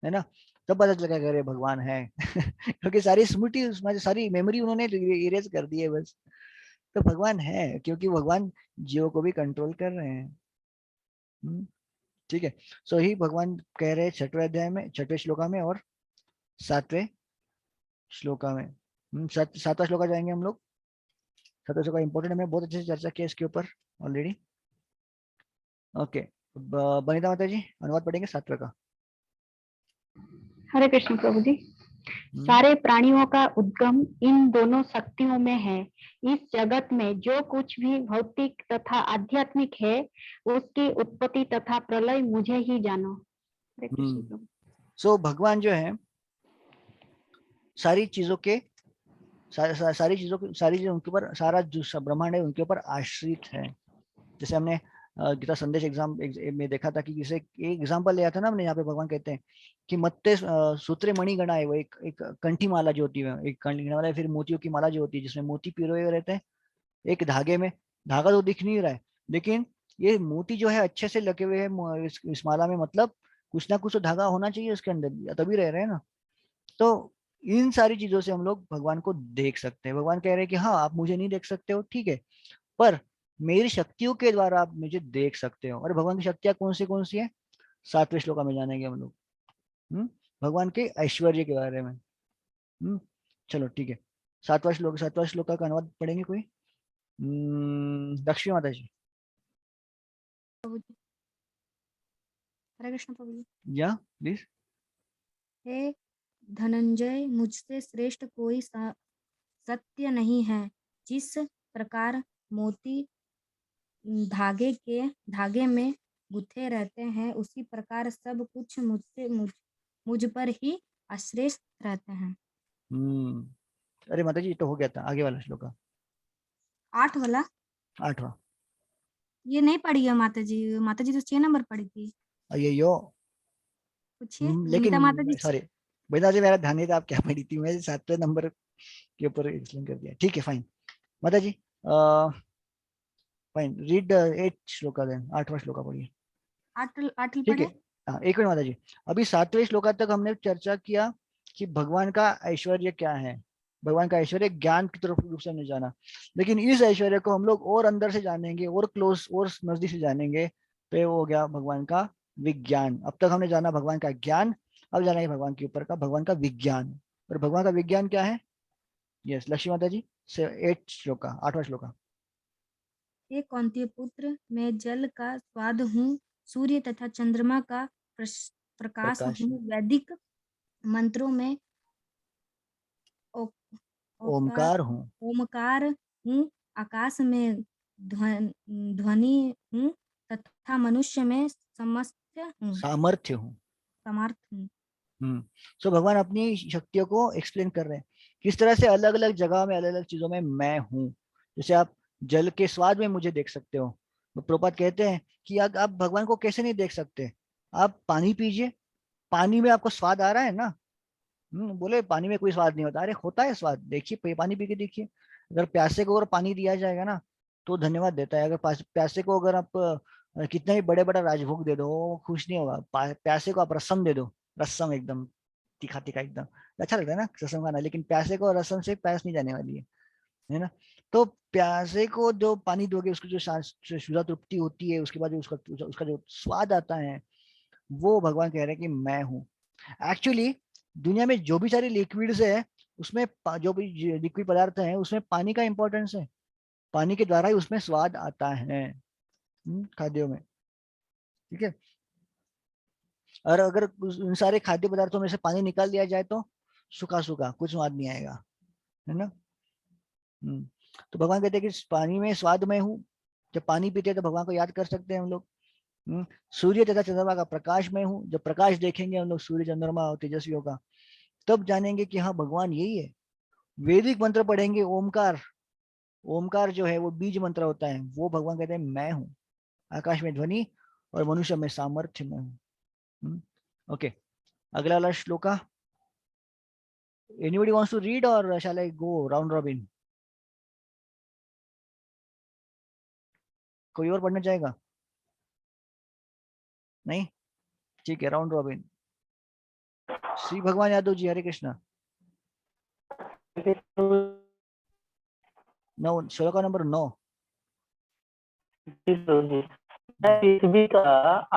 है ना, तब पता चलेगा अरे भगवान है क्योंकि सारी स्मृति, सारी मेमोरी उन्होंने इरेज कर दी है बस। तो भगवान है क्योंकि भगवान जीवों को भी कंट्रोल कर रहे हैं। ठीक है। सो ही भगवान कह रहे हैं 6वें अध्याय में 6वें श्लोका में और 7वें श्लोका में। 7वां श्लोका जाएंगे हम लोग। 7वां श्लोका इंपॉर्टेंट है, मैं बहुत अच्छे से चर्चा किया इसके ऊपर ऑलरेडी। ओके, बनीता माता जी अनुवाद पढ़ेंगे 7वें का। हरे कृष्ण प्रभु जी। सारे प्राणियों का उद्गम इन दोनों शक्तियों में है। इस जगत में जो कुछ भी भौतिक तथा आध्यात्मिक है, उसकी उत्पत्ति तथा प्रलय मुझे ही जानो। हरे कृष्ण प्रभु। सो भगवान जो है सारी चीजों उनके ऊपर, सारा जो ब्रह्मांड है उनके ऊपर आश्रित है। जैसे हमने गीता संदेश एग्जाम में देखा था कि जैसे एक एग्जांपल लिया था ना हमने, यहाँ पे भगवान कहते हैं कि मत्ते सूत्रे मणिगणा है, वो एक कंठी माला जो होती है, एक कंठी माला, फिर मोतियों की माला जो होती है जिसमें मोती पिरोए हुए रहते हैं एक धागे में। धागा तो दिख नहीं रहा है, लेकिन ये मोती जो है अच्छे से लगे हुए हैं इस माला में, मतलब कुछ ना कुछ तो धागा होना चाहिए उसके अंदर, तभी रह रहे हैं ना। तो इन सारी चीजों से हम लोग भगवान को देख सकते हैं। भगवान कह रहे हैं कि हाँ आप मुझे नहीं देख सकते हो, ठीक है, पर मेरी शक्तियों के द्वारा आप मुझे देख सकते हो। और भगवान की शक्तियां कौन सी है? 7वें श्लोक में जानेंगे हम लोग भगवान के ऐश्वर्य के बारे में। चलो ठीक है, 7वां श्लोक का अनुवाद पढ़ेंगे कोई? लक्ष्मी माता जी। हरे कृष्ण प्रभु जी। या प्लीज। हे धनंजय, मुझसे श्रेष्ठ कोई सत्य नहीं है। जिस प्रकार मोती धागे में गुथे रहते हैं, उसी प्रकार सब कुछ मुझ पर ही आश्रित रहते हैं। अरे माता जी तो हो गया था, आगे वाला श्लोक 8 वाला। 8वां ये नहीं पढ़ी है माता जी। माता जी तो 6 नंबर पढ़ी थी। अयो पूछिए लेकिन माता जी। सॉरी बेटा जी, मेरा ध्यान नहीं था आप क्या पढ़ी थी, मैं 7वें नंबर के ऊपर एक्सप्लेन कर दिया। ठीक है फाइन माता जी, फाइन रीड 8 श्लोका देन। 8वां श्लोका पढ़िए। 8 ठीक है। हाँ एक मिनट माता जी, अभी 7वें श्लोका तक हमने चर्चा किया कि भगवान का ऐश्वर्य क्या है, भगवान का ऐश्वर्य ज्ञान की तरफ रूप से हमने जाना, लेकिन इस ऐश्वर्य को हम लोग और अंदर से जानेंगे, और क्लोज और नजदीक से जानेंगे, तो ये हो गया भगवान का विज्ञान। अब तक हमने जाना भगवान का ज्ञान, अब जानेंगे भगवान के ऊपर का भगवान का विज्ञान। और भगवान का विज्ञान क्या है? यस, लक्ष्मी माता जी से 8 श्लोक का 8वां श्लोक का। हे कौंतेय पुत्र, मैं जल का स्वाद हूँ, सूर्य तथा चंद्रमा का प्रकाश प्रकाश। हूँ, वैदिक मंत्रों में ओमकार हूँ, ओमकार हूँ, आकाश में ध्वनि हूँ तथा मनुष्य में समस्त हूँ, सामर्थ्य हूँ। समर्थ हूँ। सो भगवान अपनी शक्तियों को एक्सप्लेन कर रहे हैं, किस तरह से अलग अलग जगह में अलग अलग चीजों में मैं हूँ। जैसे आप जल के स्वाद में मुझे देख सकते हो, तो प्रभुपाद कहते हैं कि आप भगवान को कैसे नहीं देख सकते, आप पानी पीजिए, पानी में आपको स्वाद आ रहा है ना। बोले पानी में कोई स्वाद नहीं होता, अरे होता है स्वाद, देखिए पानी पी के देखिए। अगर प्यासे को अगर पानी दिया जाएगा ना तो धन्यवाद देता है, अगर प्यासे को अगर आप कितना ही बड़े बड़ा राजभोग दे दो वो खुश नहीं होगा। प्यासे को आप रसम दे दो, रसम एकदम तीखा तीखा एकदम अच्छा लगता है ना रसम खाना, लेकिन प्यासे को रसम से प्यास नहीं जाने वाली है ना। तो प्यासे को जो पानी दोगे उसकी जो शुद्ध तृप्ति होती है, उसके बाद जो उसका जो स्वाद आता है, वो भगवान कह रहे हैं कि मैं हूँ। एक्चुअली दुनिया में जो भी सारी लिक्विड्स है उसमें जो भी लिक्विड पदार्थ है उसमें पानी का इंपॉर्टेंस है, पानी के द्वारा ही उसमें स्वाद आता है खाद्यों में, ठीक है। और अगर उन सारे खाद्य पदार्थों में से पानी निकाल दिया जाए तो सूखा सूखा कुछ स्वाद नहीं आएगा, है ना। तो भगवान कहते हैं कि पानी में स्वाद में हूँ। जब पानी पीते हैं तो भगवान को याद कर सकते हैं हम लोग। सूर्य तथा चंद्रमा का प्रकाश में हूँ, जब प्रकाश देखेंगे हम लोग सूर्य चंद्रमा और तेजस्वियों का, तब जानेंगे कि हाँ भगवान यही है। वैदिक मंत्र पढ़ेंगे, ओमकार, ओमकार जो है वो बीज मंत्र होता है, वो भगवान कहते हैं मैं हूँ, आकाश में ध्वनि और मनुष्य में सामर्थ्य में हूँ। ओके, अगला वाला shloka, anybody wants to read or shall I go round robin? कोई और पढ़ना चाहेगा? नहीं, ठीक है, राउंड रॉबिन। श्री भगवान यादव जी, हरे कृष्णा। 9 श्लोका नंबर 9। पृथ्वी का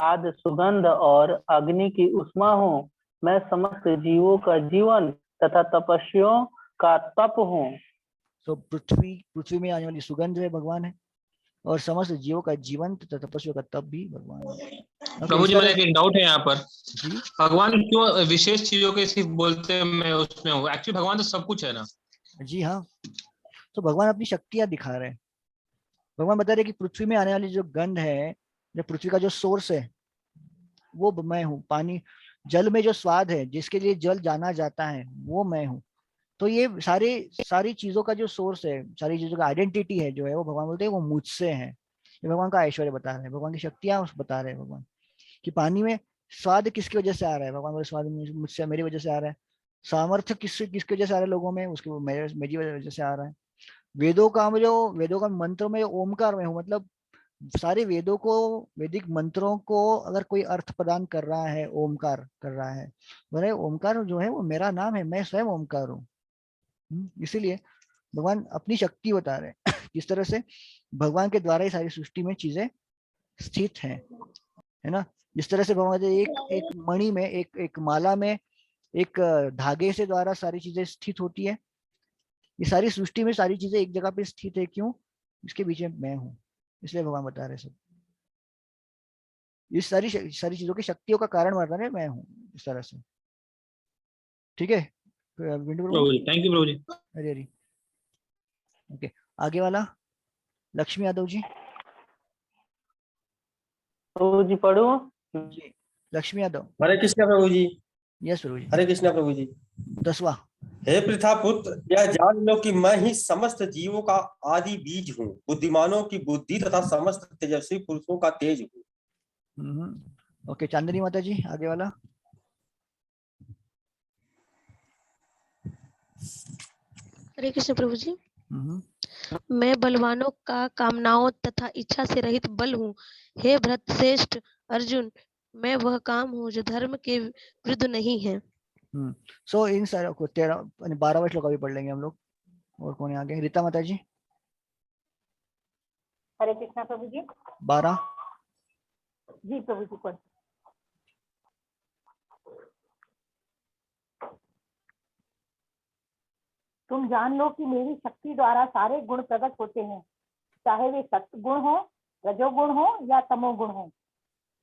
आदि सुगंध और अग्नि की उष्मा हूँ, मैं समस्त जीवों का जीवन तथा तपस्वियों का तप हूँ। तो पृथ्वी में आने वाली सुगंध है भगवान है, और समस्त जीवों का जीवन तथा तपस्वियों का तप भी भगवान है। प्रभु जी, मेरा एक डाउट है यहाँ पर, भगवान क्यों विशेष चीजों के सिर्फ बोलते हैं मैं उसमें हूँ? एक्चुअली भगवान तो सब कुछ है ना। जी हाँ, तो भगवान अपनी शक्तियां दिखा रहे हैं। भगवान बता रहे कि पृथ्वी में आने वाली जो गंध है, जो पृथ्वी का जो सोर्स है वो मैं हूँ। पानी, जल में जो स्वाद है, जिसके लिए जल जाना जाता है, वो मैं हूँ। तो ये सारी चीजों का जो सोर्स है, सारी चीजों का आइडेंटिटी है जो है, वो भगवान बोलते हैं वो मुझसे है। ये भगवान का ऐश्वर्य बता रहे हैं, भगवान की शक्तियां बता रहे हैं भगवान कि पानी में स्वाद किसकी वजह से आ रहा है। भगवान बोले स्वाद मुझसे, मेरी वजह से आ रहा है। सामर्थ्य किसकी वजह से आ रहा है लोगों में, उसके मेरी वजह से आ रहा है। वेदों का मंत्रों में ओमकार में हूँ, मतलब सारे वेदों को, वैदिक मंत्रों को अगर कोई अर्थ प्रदान कर रहा है, ओमकार कर रहा है, बोले ओमकार जो है वो मेरा नाम है, मैं स्वयं ओमकार हूँ। इसीलिए भगवान अपनी शक्ति बता रहे हैं किस तरह से भगवान के द्वारा ही सारी सृष्टि में चीजें स्थित हैं, है ना। जिस तरह से भगवान एक मणि में, एक माला में, एक धागे से द्वारा सारी चीजें स्थित होती है, ये सारी सृष्टि में सारी चीजें एक जगह पे स्थित है। क्यों? इसके बीच में मैं हूँ, इसलिए भगवान बता रहे सब। इस सारी चीजों की शक्तियों का कारण बता रहे मैं हूँ, इस तरह से। ठीक है, थैंक यू प्रभु जी। हरी हरी। ओके, आगे वाला लक्ष्मी यादव जी। प्रभु जी पढ़ो जी, लक्ष्मी यादव। हरे कृष्णा प्रभु जी। यस प्रभु जी। हरे कृष्णा प्रभु जी। 10वां, हे पृथा पुत्र, यह जान लो कि मैं ही समस्त जीवों का आदि बीज हूँ, बुद्धिमानों की बुद्धि तथा समस्त तेजस्वी पुरुषों का तेज हूँ। ओके, चांदनी माता जी, आगे वाला। हरे कृष्ण प्रभु जी। मैं बलवानों का कामनाओं तथा इच्छा से रहित बल हूँ। हे भरत श्रेष्ठ अर्जुन, मैं वह काम हूँ जो धर्म के विरुद्ध नहीं है। सो इन सारे को 12वां श्लोक अभी पढ़ लेंगे हम लोग। और कौन है आगे? रीता माता जी। हरे कृष्णा प्रभु जी। 12। जी प्रभु जी पढ़। तुम जान लो कि मेरी शक्ति द्वारा सारे गुण प्रकट होते हैं, चाहे वे सत्व गुण हो, रजोगुण हो या तमोगुण हो।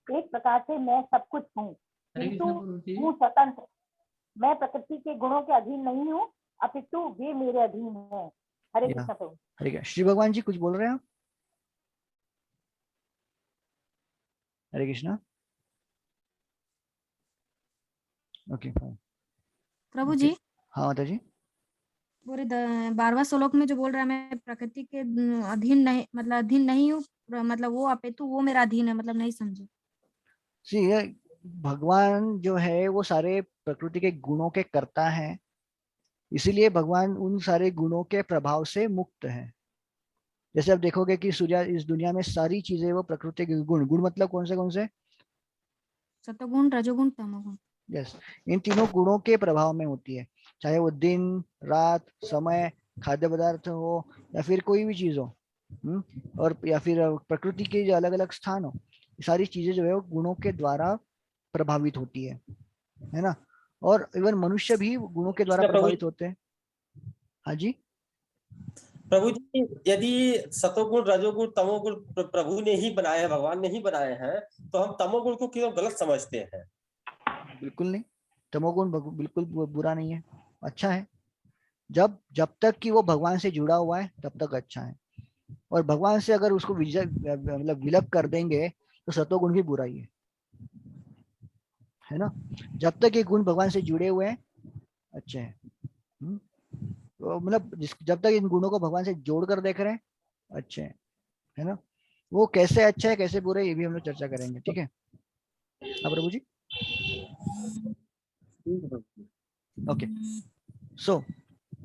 एक प्रकार से मैं सब कुछ हूँ, किंतु हूँ स्वतंत्र। मैं प्रकृति के गुणों के अधीन नहीं हूँ, अपितु वे मेरे अधीन है। हरे कृष्ण प्रभु। हरे कृष्ण। श्री भगवान जी कुछ बोल रहे हैं आप? हरे कृष्णा। ओके प्रभु जी। हाँ माता जी। पूरे 12वां श्लोक में जो बोल रहा है मैं प्रकृति के अधीन नहीं, मतलब अधीन नहीं हूँ, मतलब वो अपितु वो मेरा अधीन है, मतलब नहीं समझे। ये भगवान जो है वो सारे प्रकृति के गुणों के कर्ता हैं, इसीलिए भगवान उन सारे गुणों के प्रभाव से मुक्त है। जैसे आप देखोगे कि सूर्य इस दुनिया में सारी चीजें वो प्रकृति के गुण, गुण मतलब कौन से? सतोगुण, रजोगुण, तमोगुण। यस, इन तीनों गुणों के प्रभाव में होती है, चाहे वो दिन रात समय, खाद्य पदार्थ हो या फिर कोई भी चीज हो, और या फिर प्रकृति के जो अलग अलग स्थान हो, सारी चीजें जो है वो गुणों के द्वारा प्रभावित होती है ना। और इवन मनुष्य भी गुणों के द्वारा प्रभावित होते हैं। हाँ जी प्रभु जी, यदि सतोगुण रजोगुण तमोगुण प्रभु ने ही बनाए हैं, भगवान ने ही बनाए हैं, तो हम तमोगुण को क्यों गलत समझते हैं? बिल्कुल नहीं, तमोगुण बिल्कुल बुरा नहीं है, अच्छा है। जब तक कि वो भगवान से जुड़ा हुआ है तब तक अच्छा है, और भगवान से अगर उसको मतलब विलप कर देंगे तो सतोगुण भी बुरा ही है ना। जब तक ये गुण भगवान से जुड़े हुए हैं अच्छे हैं, तो मतलब जब तक इन गुणों को भगवान से जोड़ कर देख रहे हैं अच्छे हैं, है ना। वो कैसे अच्छा है कैसे बुरे ये भी हम लोग चर्चा करेंगे, ठीक है। हाँ प्रभु जी। ओके, सो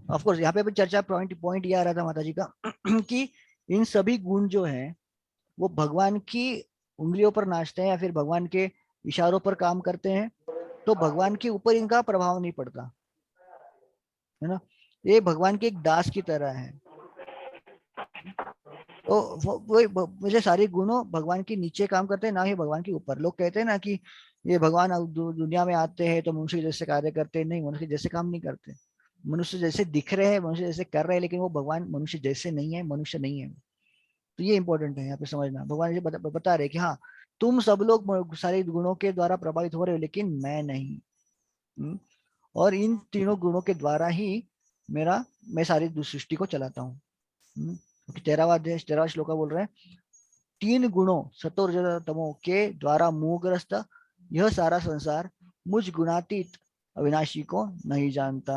ऑफ कोर्स यहाँ पे भी चर्चा पॉइंट ये आ रहा था माता जी का कि इन सभी गुण जो हैं वो भगवान की उंगलियों पर नाचते हैं या फिर भगवान के इशारों पर काम करते हैं, तो भगवान के ऊपर इनका प्रभाव नहीं पड़ता, है ना। ये भगवान के एक दास की तरह है, तो वो मुझे सारे गुणों भगवान के नीचे काम करते हैं, ना ही भगवान के ऊपर। लोग कहते हैं ना कि ये भगवान दुनिया में आते हैं तो मनुष्य जैसे कार्य करते हैं, नहीं, मनुष्य जैसे काम नहीं करते। मनुष्य जैसे दिख रहे हैं, मनुष्य जैसे कर रहे हैं, लेकिन वो भगवान मनुष्य जैसे नहीं है, मनुष्य नहीं है। तो ये इंपॉर्टेंट है यहाँ पे समझना। भगवान जी बता रहे कि हाँ तुम सब लोग सारे गुणों के द्वारा प्रभावित हो रहे हो, लेकिन मैं नहीं। और इन तीनों गुणों के द्वारा ही मैं सारी सृष्टि को चलाता हूँ। 13वां श्लोक बोल रहे हैं, 3 गुणों सतो रजो तमो के द्वारा मोहग्रस्त यह सारा संसार मुझ गुणातीत अविनाशी को नहीं जानता।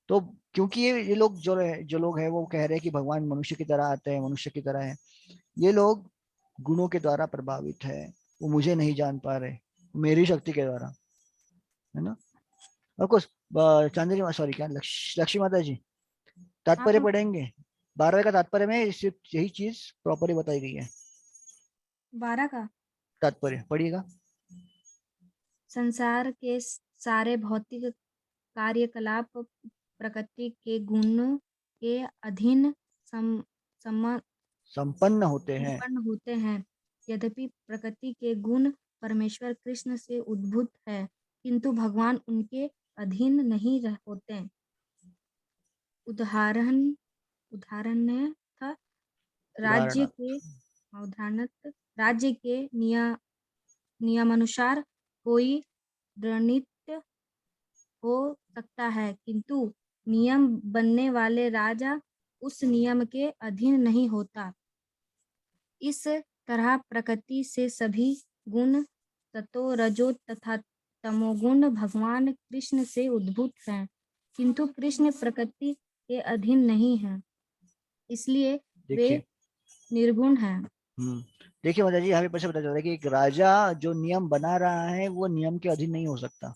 तो क्योंकि ये लोग जो लोग हैं वो कह रहे हैं कि भगवान मनुष्य की तरह आते हैं, मनुष्य की तरह है, ये लोग गुणों के द्वारा प्रभावित है, वो मुझे नहीं जान पा रहे मेरी शक्ति के द्वारा, है ना। ऑफकोर्स चांदनी सॉरी क्या लक्ष्मी माता जी तात्पर्य पढ़ेंगे 12वें का तात्पर्य में सिर्फ यही चीज प्रॉपरली बताई गई है। 12 का तात्पर्य पढ़िएगा। संसार के सारे भौतिक कार्यकलाप प्रकृति के गुण के अधीन संपन्न होते हैं। यद्यपि प्रकृति के गुण परमेश्वर कृष्ण से उद्भूत है, किंतु भगवान उनके अधीन नहीं होते। उदाहरण था राज्य के नियमानुसार कोई रणनीति हो सकता है, किंतु नियम बनने वाले राजा उस नियम के अधीन नहीं होता। इस तरह प्रकृति से सभी गुण सतो रजो तथा तमोगुण भगवान कृष्ण से उद्भूत हैं, किंतु कृष्ण प्रकृति के अधीन नहीं है, इसलिए वे निर्गुण हैं। देखिए माता जी यहाँ पे पता चल रहा है कि एक राजा जो नियम बना रहा है वो नियम के अधीन नहीं हो सकता।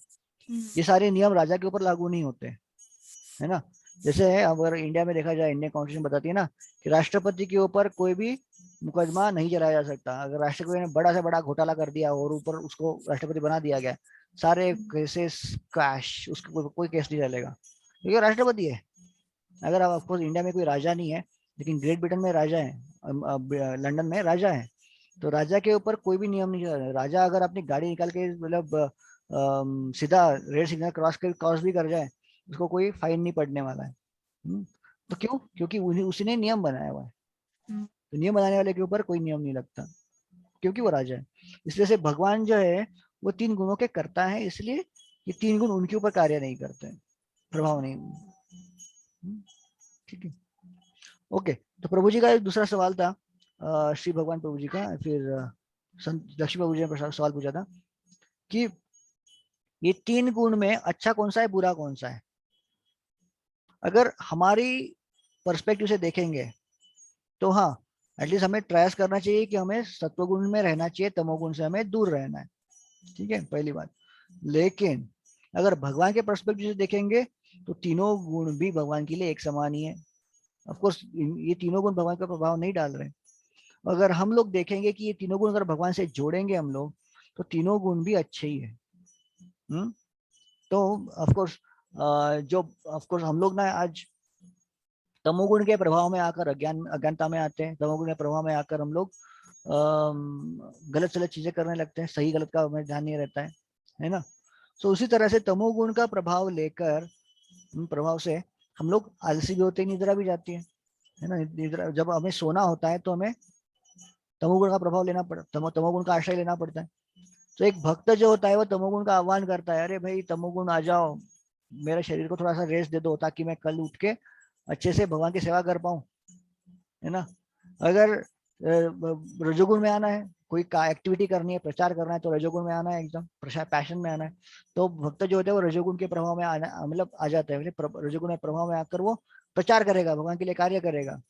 ये सारे नियम राजा के ऊपर लागू नहीं होते, है ना। जैसे अगर इंडिया में देखा जाए, इंडियन कॉन्स्टिट्यूशन बताती है ना कि राष्ट्रपति के ऊपर कोई भी मुकदमा नहीं चलाया जा सकता। अगर राष्ट्रपति ने बड़ा से बड़ा घोटाला कर दिया और ऊपर उसको राष्ट्रपति बना दिया गया सारे केसेस क्रैश, उसका कोई केस नहीं चलेगा क्योंकि राष्ट्रपति है। अगर आप ऑफकोर्स इंडिया में कोई राजा नहीं है, लेकिन ग्रेट ब्रिटेन में राजा है, लंदन में राजा है, तो राजा के ऊपर कोई भी नियम नहीं चल। राजा अगर अपनी गाड़ी निकाल के मतलब सीधा रेड सिग्नल क्रॉस भी कर जाए, उसको कोई फाइन नहीं पड़ने वाला है। तो क्यों? क्योंकि उसने नियम बनाया हुआ है। तो नियम बनाने वाले के ऊपर कोई नियम नहीं लगता क्योंकि वो राजा है। इसलिए से भगवान जो है वो 3 गुणों के करता है, इसलिए ये 3 गुण उनके ऊपर कार्य नहीं करते, प्रभाव नहीं। ठीक है, ओके। तो प्रभु जी का एक दूसरा सवाल था, श्री भगवान प्रभु जी का, फिर संत लक्ष्मी प्रभु जी ने सवाल पूछा था कि ये 3 गुण में अच्छा कौन सा है, बुरा कौन सा है। अगर हमारी पर्सपेक्टिव से देखेंगे तो हाँ, एटलीस्ट हमें ट्रायस करना चाहिए कि हमें सत्वगुण में रहना चाहिए, तमोगुण से हमें दूर रहना है। ठीक है, पहली बात। लेकिन अगर भगवान के पर्सपेक्टिव से देखेंगे तो तीनों गुण भी भगवान के लिए एक समान ही है। ऑफ कोर्स ये तीनों गुण भगवान का प्रभाव नहीं डाल रहे। अगर हम लोग देखेंगे कि ये तीनों गुण अगर भगवान से जोड़ेंगे हम लोग, तो तीनों गुण भी अच्छे ही है। तो ऑफ कोर्स हम लोग ना आज तमोगुण के प्रभाव में आकर अज्ञानता में आते हैं। तमोगुण के प्रभाव में आकर हम लोग गलत सलत चीजें करने लगते हैं, सही गलत का हमें ध्यान नहीं रहता है ना। तो उसी तरह से तमोगुण का प्रभाव लेकर प्रभाव से हम लोग आलसी भी होते हैं, निद्रा भी जाती है ना। निद्रा जब हमें सोना होता है तो हमें तमोगुण का प्रभाव लेना पड़ता, तमोगुण का आश्रय लेना पड़ता है। तो एक भक्त जो होता है वो तमोगुण का आह्वान करता है, अरे भाई तमोगुण आ जाओ, मेरे शरीर को थोड़ा सा रेस्ट दे दो ताकि मैं कल उठ के अच्छे से भगवान की सेवा कर पाऊं, है ना। अगर रजोगुण में आना है, कोई एक्टिविटी करनी है, प्रचार करना है, तो रजोगुण में आना है, एकदम पैशन में आना है। तो भक्त जो होते हैं वो रजोगुण के प्रभाव में मतलब आ जाते हैं। रजोगुण में प्रभाव में आकर वो प्रचार करेगा, भगवान के लिए कार्य करेगा।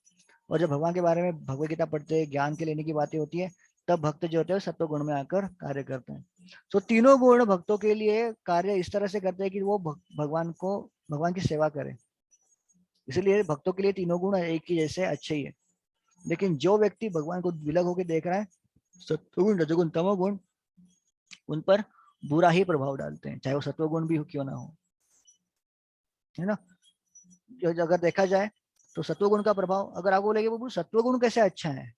और जब भगवान के बारे में भगवत गीता पढ़ते हैं, ज्ञान के लेने की बातें होती है, तब भक्त जो होते हैं सत्व गुण में आकर कार्य करते हैं। तो तीनों गुण भक्तों के लिए कार्य इस तरह से करते हैं कि वो भगवान की सेवा करें। इसलिए भक्तों के लिए तीनों गुण एक ही जैसे अच्छे ही है। लेकिन जो व्यक्ति भगवान को विलग होकर देख रहा है, सत्वगुण रजोगुण तमोगुण उन पर बुरा ही प्रभाव डालते हैं, चाहे वो सत्वगुण भी क्यों ना हो, है ना। अगर देखा जाए तो सत्वगुण का प्रभाव, अगर आप बोलेंगे बाबू सत्वगुण कैसे अच्छा है,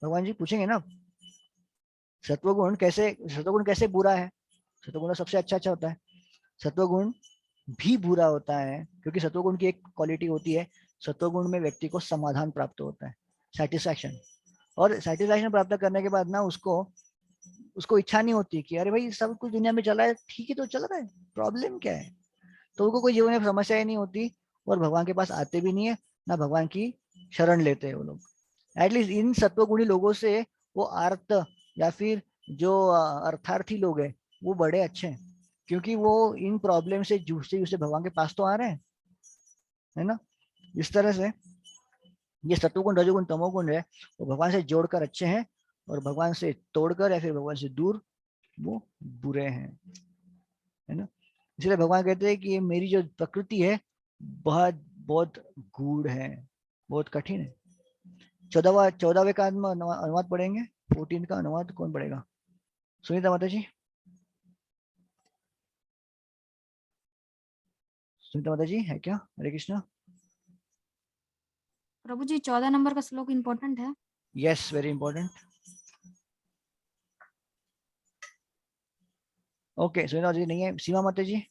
भगवान जी पूछेंगे ना सत्वगुण कैसे बुरा है। सत्वगुण सबसे अच्छा होता है। सत्वगुण भी बुरा होता है क्योंकि सत्वगुण की एक क्वालिटी होती है, सत्वगुण में व्यक्ति को समाधान प्राप्त होता है, सेटिस्फैक्शन। और सेटिस्फैक्शन प्राप्त करने के बाद ना उसको इच्छा नहीं होती कि अरे भाई सब कुछ दुनिया में चला है, ठीक है तो चल रहा है, प्रॉब्लम क्या है। तो उनको कोई जीवन में समस्या ही नहीं होती और भगवान के पास आते भी नहीं है, ना भगवान की शरण लेते हैं वो लोग। एटलीस्ट इन सत्वगुणी लोगों से वो आर्त या फिर जो अर्थार्थी लोग हैं वो बड़े अच्छे हैं, क्योंकि वो इन प्रॉब्लम से जूझते भगवान के पास तो आ रहे हैं, है ना। इस तरह से ये सत्वगुण रजोगुण तमोगुण है वो भगवान से जोड़कर अच्छे हैं, और भगवान से तोड़कर या फिर भगवान से दूर वो बुरे हैं, है ना। इसलिए भगवान कहते हैं कि मेरी जो प्रकृति है बहुत गूढ़ है, बहुत कठिन है। 14वें का अनुवाद पढ़ेंगे, 14 का अनुवाद कौन पढ़ेगा? सुनीता माता जी, सुनीता माता जी है क्या? हरे कृष्णा। प्रभु जी 14 नंबर का श्लोक इम्पोर्टेंट है। Yes, very important. Okay, Sunita ji नहीं है। सीमा माता जी,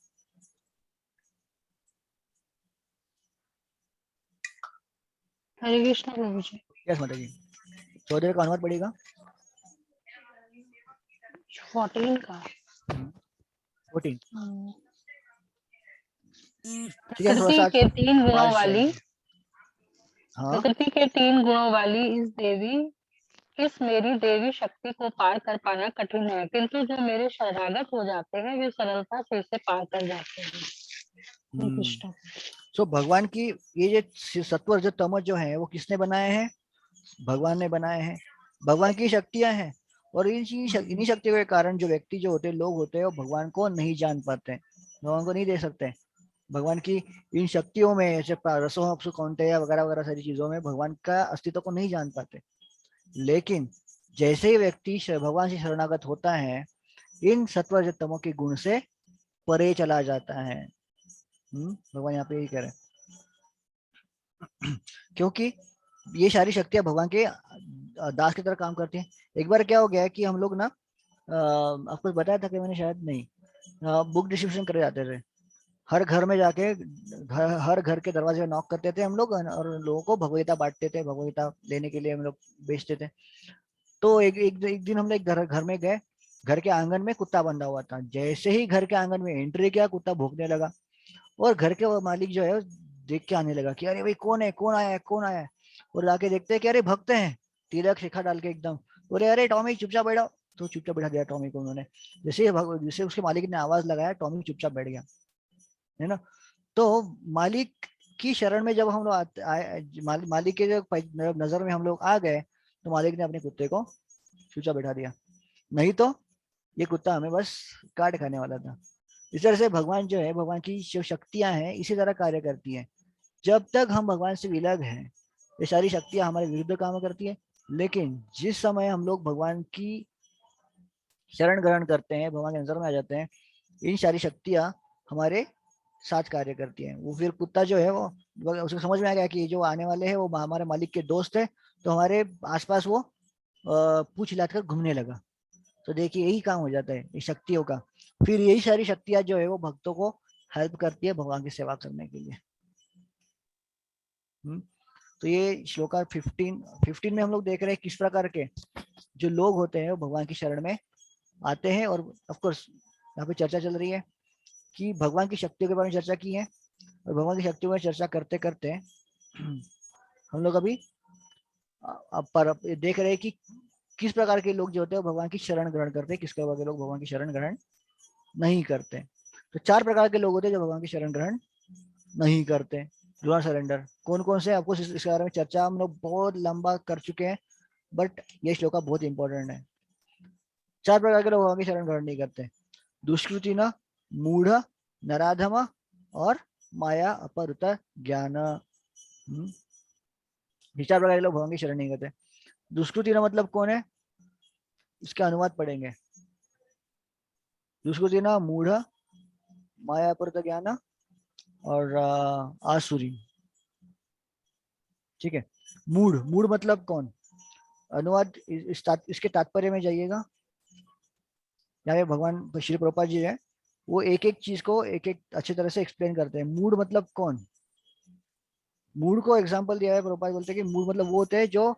हरे कृष्ण प्रभु जी। यस माता जी, 14 का अनुवाद पढ़ेगा। 14 का 14 प्रकृति के 3 गुणों वाली, हाँ, प्रकृति के 3 गुणों वाली इस मेरी देवी शक्ति को पार कर पाना कठिन है, किंतु जो मेरे शरणागत हो जाते हैं वे सरलता से इसे पार कर जाते हैं। सो भगवान की ये जो सत्व जो तमो जो है वो किसने बनाए हैं? भगवान ने बनाए हैं। भगवान की शक्तियां हैं, और इन्हीं शक्तियों के कारण जो व्यक्ति जो होते हैं, लोग होते हैं, वो भगवान को नहीं जान पाते, भगवान को नहीं दे सकते। भगवान की इन शक्तियों में जैसे रसों कौंतेय वगैरह वगैरह सारी चीजों में भगवान का अस्तित्व को नहीं जान पाते। लेकिन जैसे ही व्यक्ति भगवान से शरणागत होता है, इन सत्व तमो के गुण से परे चला जाता है। भगवान यहाँ पे यही कह रहे हैं, क्योंकि ये सारी शक्तियां भगवान के दास की तरह काम करती हैं। एक बार क्या हो गया है कि हम लोग ना आपको बताया था कि मैंने शायद नहीं, बुक डिस्ट्रीब्यूशन करे जाते थे, हर घर में जाके हर घर के दरवाजे में नॉक करते थे हम लोग और लोगों को भगवगीता बांटते थे, भगवगीता लेने के लिए हम लोग बेचते थे। तो एक दिन हम लोग घर में गए, घर के आंगन में कुत्ता बंधा हुआ था। जैसे ही घर के आंगन में एंट्री किया, कुत्ता भौंकने लगा और घर के वो मालिक जो है देख के आने लगा कि अरे भाई कौन है, कौन आया है, कौन आया है। और जाके देखते हैं कि अरे भक्त हैं, तिलक शिखा डाल के एकदम। बोले अरे टॉमी चुपचाप बैठो, तो चुपचाप बैठा दिया टॉमी को उन्होंने। जैसे उसके मालिक ने आवाज लगाया, टॉमी चुपचाप बैठ गया, है ना। तो मालिक की शरण में जब हम लोग मालिक के जो नजर में हम लोग आ गए, तो मालिक ने अपने कुत्ते को चुपचाप बैठा दिया, नहीं तो ये कुत्ता हमें बस काट खाने वाला था। इस तरह से भगवान जो है, भगवान की जो शक्तियां हैं इसी तरह कार्य करती हैं। जब तक हम भगवान से विलग हैं, ये सारी शक्तियां हमारे विरुद्ध काम करती है। लेकिन जिस समय हम लोग भगवान की शरण ग्रहण करते हैं, भगवान के नजर में आ जाते हैं, इन सारी शक्तियां हमारे साथ कार्य करती हैं। वो फिर कुत्ता जो है वो उसको समझ में आ गया कि जो आने वाले हैं वो हमारे मालिक के दोस्त है, तो हमारे आसपास वो पूछ हिलाकर घूमने लगा। तो देखिए यही काम हो जाता है इस शक्तियों का। फिर यही सारी शक्तियां जो है वो भक्तों को हेल्प करती है भगवान की सेवा करने के लिए। तो ये श्लोका 15 में हम लोग देख रहे हैं किस प्रकार के जो लोग होते हैं वो भगवान की शरण में आते हैं। और ऑफ कोर्स यहाँ पे चर्चा चल रही है कि भगवान की शक्तियों के बारे में चर्चा की है, और भगवान की शक्तियों में चर्चा करते करते हम लोग अभी पर देख रहे हैं कि किस प्रकार के लोग जो होते हैं भगवान की शरण ग्रहण करते हैं, किस प्रकार के लोग भगवान की शरण ग्रहण नहीं करते। तो 4 प्रकार के लोग होते हैं जो भगवान की शरण ग्रहण नहीं करते। डू नॉट सरेंडर कौन कौन से, आपको इसके बारे में चर्चा हम लोग बहुत लंबा कर चुके हैं, बट ये श्लोका बहुत इंपॉर्टेंट है। 4 प्रकार के लोग भगवान की शरण ग्रहण नहीं करते। दुष्कृति न, मूढ़, नराधम और माया अपहृत ज्ञान। ये 4 प्रकार के लोग भगवान की शरण नहीं करते। दुष्कृति न मतलब कौन है, इसका अनुवाद पढ़ेंगे। दुष्कृति न, मूढ़, माया अपहृत ज्ञान और आसुरी। ठीक है। मूढ़ मतलब कौन, अनुवाद इसके तात्पर्य में जाइएगा। यहाँ पे भगवान श्री प्रभुपाद जी है, वो एक एक चीज को एक एक अच्छी तरह से एक्सप्लेन करते हैं। मूढ़ मतलब कौन, मूढ़ को एग्जांपल दिया है प्रभुपाद, बोलते हैं कि मूढ़ मतलब वो होते हैं जो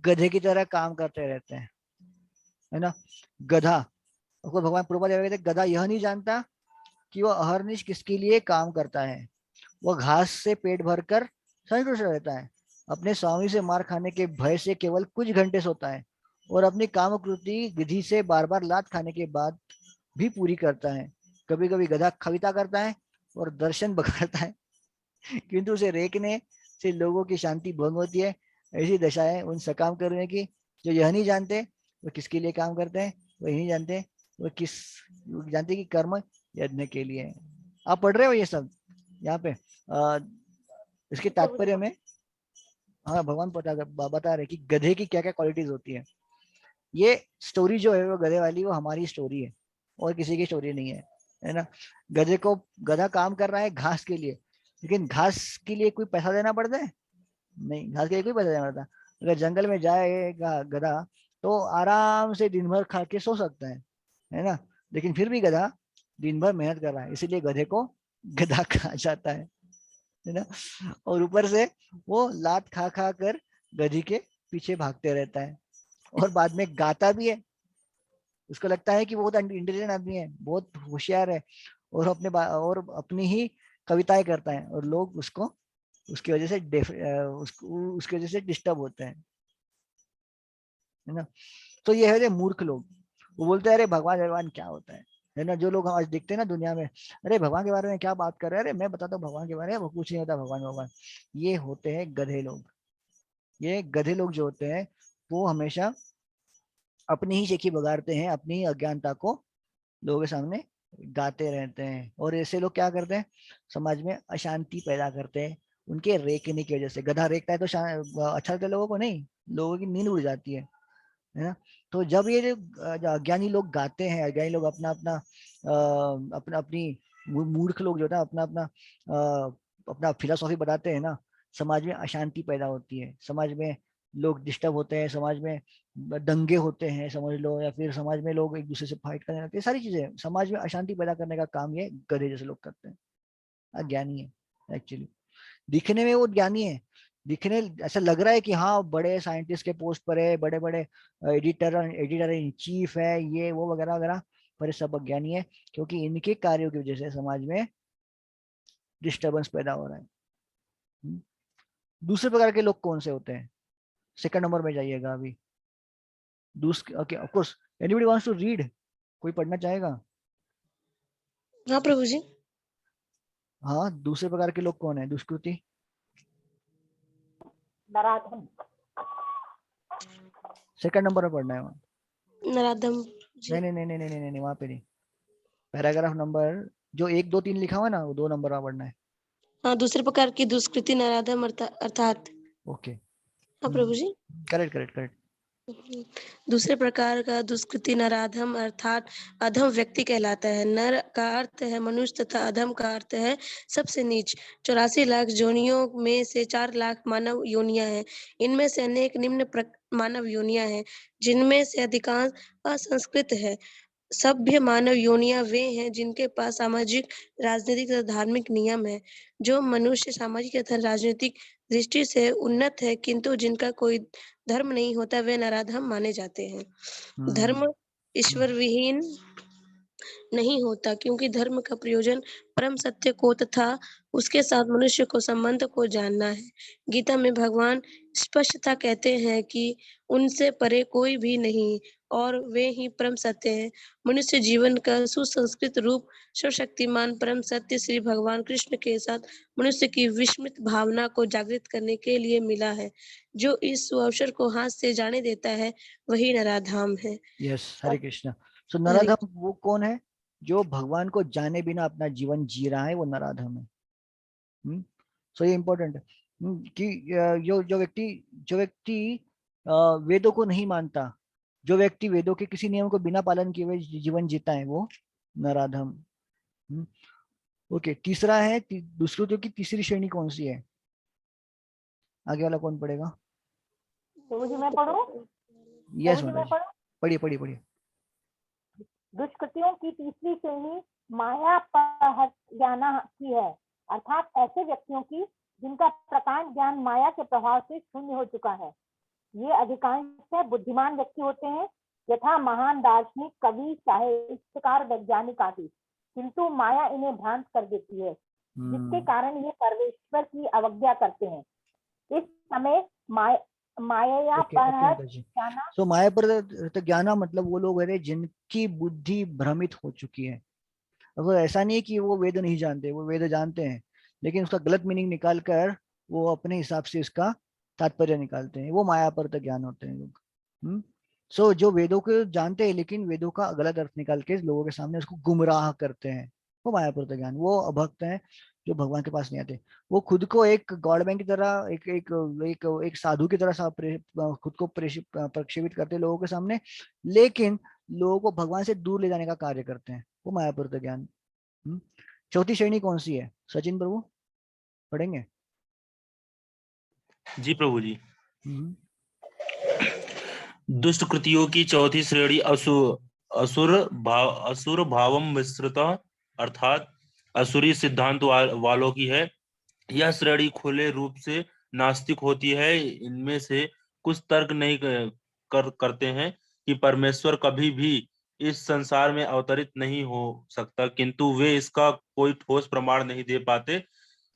गधे की तरह काम करते रहते हैं, है ना। गधा, उसको भगवान प्रभुपाद कहते हैं गधा यह नहीं जानता कि वो अहर्निश किसके लिए काम करता है। वो घास से पेट भरकर संतुष्ट रहता है, अपने स्वामी से मार खाने के भय से केवल कुछ घंटे सोता है, और अपनी कामकृति विधि से बार बार लात खाने के बाद भी पूरी करता है। कभी कभी गधा कविता करता है और दर्शन बखारता है, किंतु उसे रेखने से लोगों की शांति भंग होती है। ऐसी दशा है उन सकाम करने की जो यह नहीं जानते वो किसके लिए काम करते हैं, वो नहीं जानते वो जानते कि कर्म यज्ञ के लिए है। आप पढ़ रहे हो ये सब यहाँ पे इसके तात्पर्य में। हाँ, भगवान बता रहे कि गधे की क्या क्या क्वालिटीज होती है। ये स्टोरी जो है वो गधे वाली, वो हमारी स्टोरी है और किसी की स्टोरी नहीं है ना। गधा काम कर रहा है घास के लिए, लेकिन घास के लिए कोई पैसा देना पड़ता है? नहीं, घास के लिए कोई पैसा देना पड़ता। अगर जंगल में जाएगा गधा तो आराम से दिन भर खा के सो सकता है ना। लेकिन फिर भी गधा दिन भर मेहनत कर रहा है, इसीलिए गधे को गधा कहा जाता है ना। और ऊपर से वो लात खा खा कर गधी के पीछे भागते रहता है, और बाद में गाता भी है। उसको लगता है कि वो बहुत इंटेलिजेंट आदमी है, बहुत होशियार है, और अपनी ही कविताएं करता है, और लोग उसको उसकी वजह से उसकी वजह से डिस्टर्ब होते हैं, है ना। तो ये है मूर्ख लोग, वो बोलते हैं अरे भगवान क्या होता है ना। जो लोग आज देखते हैं ना दुनिया में, अरे भगवान के बारे में क्या बात कर रहे हैं, अरे मैं बताता हूँ भगवान के बारे में, वो कुछ नहीं होता भगवान। ये होते हैं गधे लोग। ये गधे लोग जो होते हैं वो हमेशा अपनी ही चेखी बगाड़ते हैं, अपनी ही अज्ञानता को लोगों के सामने गाते रहते हैं। और ऐसे लोग क्या करते हैं, समाज में अशांति पैदा करते हैं उनके रेखने की वजह से। गधा रेखता है तो अच्छा लगता है लोगों को? नहीं, लोगों की नींद उड़ जाती है। है ना। तो जब ये जो अज्ञानी लोग गाते हैं, अज्ञानी लोग अपना अपना अपना अपनी मूर्ख लोग जो है अपना अपना अपना फिलोसॉफी बताते हैं ना, समाज में अशांति पैदा होती है, समाज में लोग डिस्टर्ब होते हैं, समाज में दंगे होते हैं समझ लो, या फिर समाज में लोग एक दूसरे से फाइट करने लगते हैं। सारी चीजें समाज में अशांति पैदा करने का काम ये गधे जैसे लोग करते हैं। अज्ञानी है एक्चुअली, दिखने में वो ज्ञानी है, दिखने ऐसा लग रहा है कि हाँ बड़े साइंटिस्ट के पोस्ट पर है, बड़े बड़े एडिटर इन चीफ है, ये वो वगैरह वगैरह, पर ये सब अज्ञानी है, क्योंकि इनके कार्यों की वजह से समाज में डिस्टरबेंस पैदा हो रहा है। दूसरे प्रकार के लोग कौन से होते हैं, सेकंड नंबर में जाइएगा अभी। दूसरे okay, of course anybody wants to read, कोई पढ़ना चाहेगा? हाँ प्रभु जी। हाँ, दूसरे प्रकार के लोग कौन है? दुष्कृति, नराधम, सेकंड नंबर में पढ़ना है वहाँ। नराधम जी। नहीं नहीं नहीं नहीं नहीं नहीं, वहाँ पे नहीं, पैराग्राफ नंबर जो 1 2 3 लिखा हुआ ना, वो 2 नंबर में पढ़ना है। हाँ, दूसरे प्रकार की दुष्कृति नराधम अर्थात। ओके, हाँ प्रभु जी। Correct correct correct. दूसरे प्रकार का दुष्कृति नराधम अर्थात अधम व्यक्ति कहलाता है। नर का अर्थ है मनुष्य तथा अधम का अर्थ है सबसे नीच। 84 लाख योनियों में से 4 लाख मानव योनियां हैं। इनमें से अनेक निम्न मानव योनियां हैं, जिनमें से अधिकांश असंस्कृत है। सभ्य मानव योनियां वे हैं जिनके पास सामाजिक, राजनीतिक तथा धार्मिक नियम है। जो मनुष्य सामाजिक तथा राजनीतिक दृष्टि से उन्नत है, किंतु जिनका कोई धर्म नहीं होता, वे नराधम माने जाते हैं। धर्म ईश्वर विहीन नहीं होता, क्योंकि धर्म का प्रयोजन परम सत्य को तथा उसके साथ मनुष्य को संबंध को जानना है। गीता में भगवान स्पष्टता कहते हैं कि उनसे परे कोई भी नहीं और वे ही परम सत्य है। मनुष्य जीवन का सुसंस्कृत रूप सर्वशक्तिमान परम सत्य श्री भगवान कृष्ण के साथ मनुष्य की विस्मृत भावना को जागृत करने के लिए मिला है। जो इस अवसर को हाथ से जाने देता है, वही नराधाम है। यस, हरे कृष्णा। सो नराधम वो कौन है? जो भगवान को जाने बिना अपना जीवन जी रहा है, वो नराधम है। सो ये इम्पोर्टेंट है कि जो व्यक्ति वेदों को नहीं मानता, जो व्यक्ति वेदों के किसी नियम को बिना पालन किए हुए जीवन जीता है, वो नराधम। ओके, तीसरा है दुष्कृतियों की तीसरी श्रेणी कौन सी है? आगे वाला कौन पढ़ेगा? प्रभु जी मैं पढ़ूं? यस, पढ़िए पढ़िए पढ़िए। दुष्कृतियों की तीसरी श्रेणी माया पर ज्ञाना की है, अर्थात ऐसे व्यक्तियों की जिनका प्रकांड ज्ञान माया के प्रभाव से शून्य हो चुका है। ये अधिकांश बुद्धिमान व्यक्ति होते हैं, यथा महान दार्शनिक, कवि, साहित्यकार, वैज्ञानिक आदि, किंतु माया इन्हें भ्रांत कर देती है, जिसके कारण ये परमेश्वर की अवज्ञा करते हैं। इस समय माया पर ज्ञाना मतलब वो लोग है जिनकी बुद्धि भ्रमित हो चुकी है। अब ऐसा नहीं है कि वो वेद नहीं जानते, वो वेद जानते हैं, लेकिन उसका गलत मीनिंग निकाल कर वो अपने हिसाब से इसका तात्पर्य निकालते हैं, वो माया पर ज्ञान होते हैं लोग। सो जो वेदों को जानते हैं लेकिन वेदों का गलत अर्थ निकाल के लोगों के सामने उसको गुमराह करते हैं, वो माया पर ज्ञान, वो अभक्त हैं जो भगवान के पास नहीं आते। वो खुद को एक गॉडमैन की तरह, एक साधु की तरह खुद को प्रक्षेपित करते हैं लोगों के सामने, लेकिन लोगों को भगवान से दूर ले जाने का कार्य करते हैं, वो मायापुर ज्ञान। चौथी श्रेणी कौन सी है? सचिन प्रभु पढ़ेंगे? जी प्रभु जी। दुष्ट कृतियों की चौथी श्रेणी असुर भावम मिश्रित अर्थात असुरी सिद्धांत वालों की है। यह श्रेणी खुले रूप से नास्तिक होती है। इनमें से कुछ तर्क नहीं करते हैं कि परमेश्वर कभी भी इस संसार में अवतरित नहीं हो सकता, किंतु वे इसका कोई ठोस प्रमाण नहीं दे पाते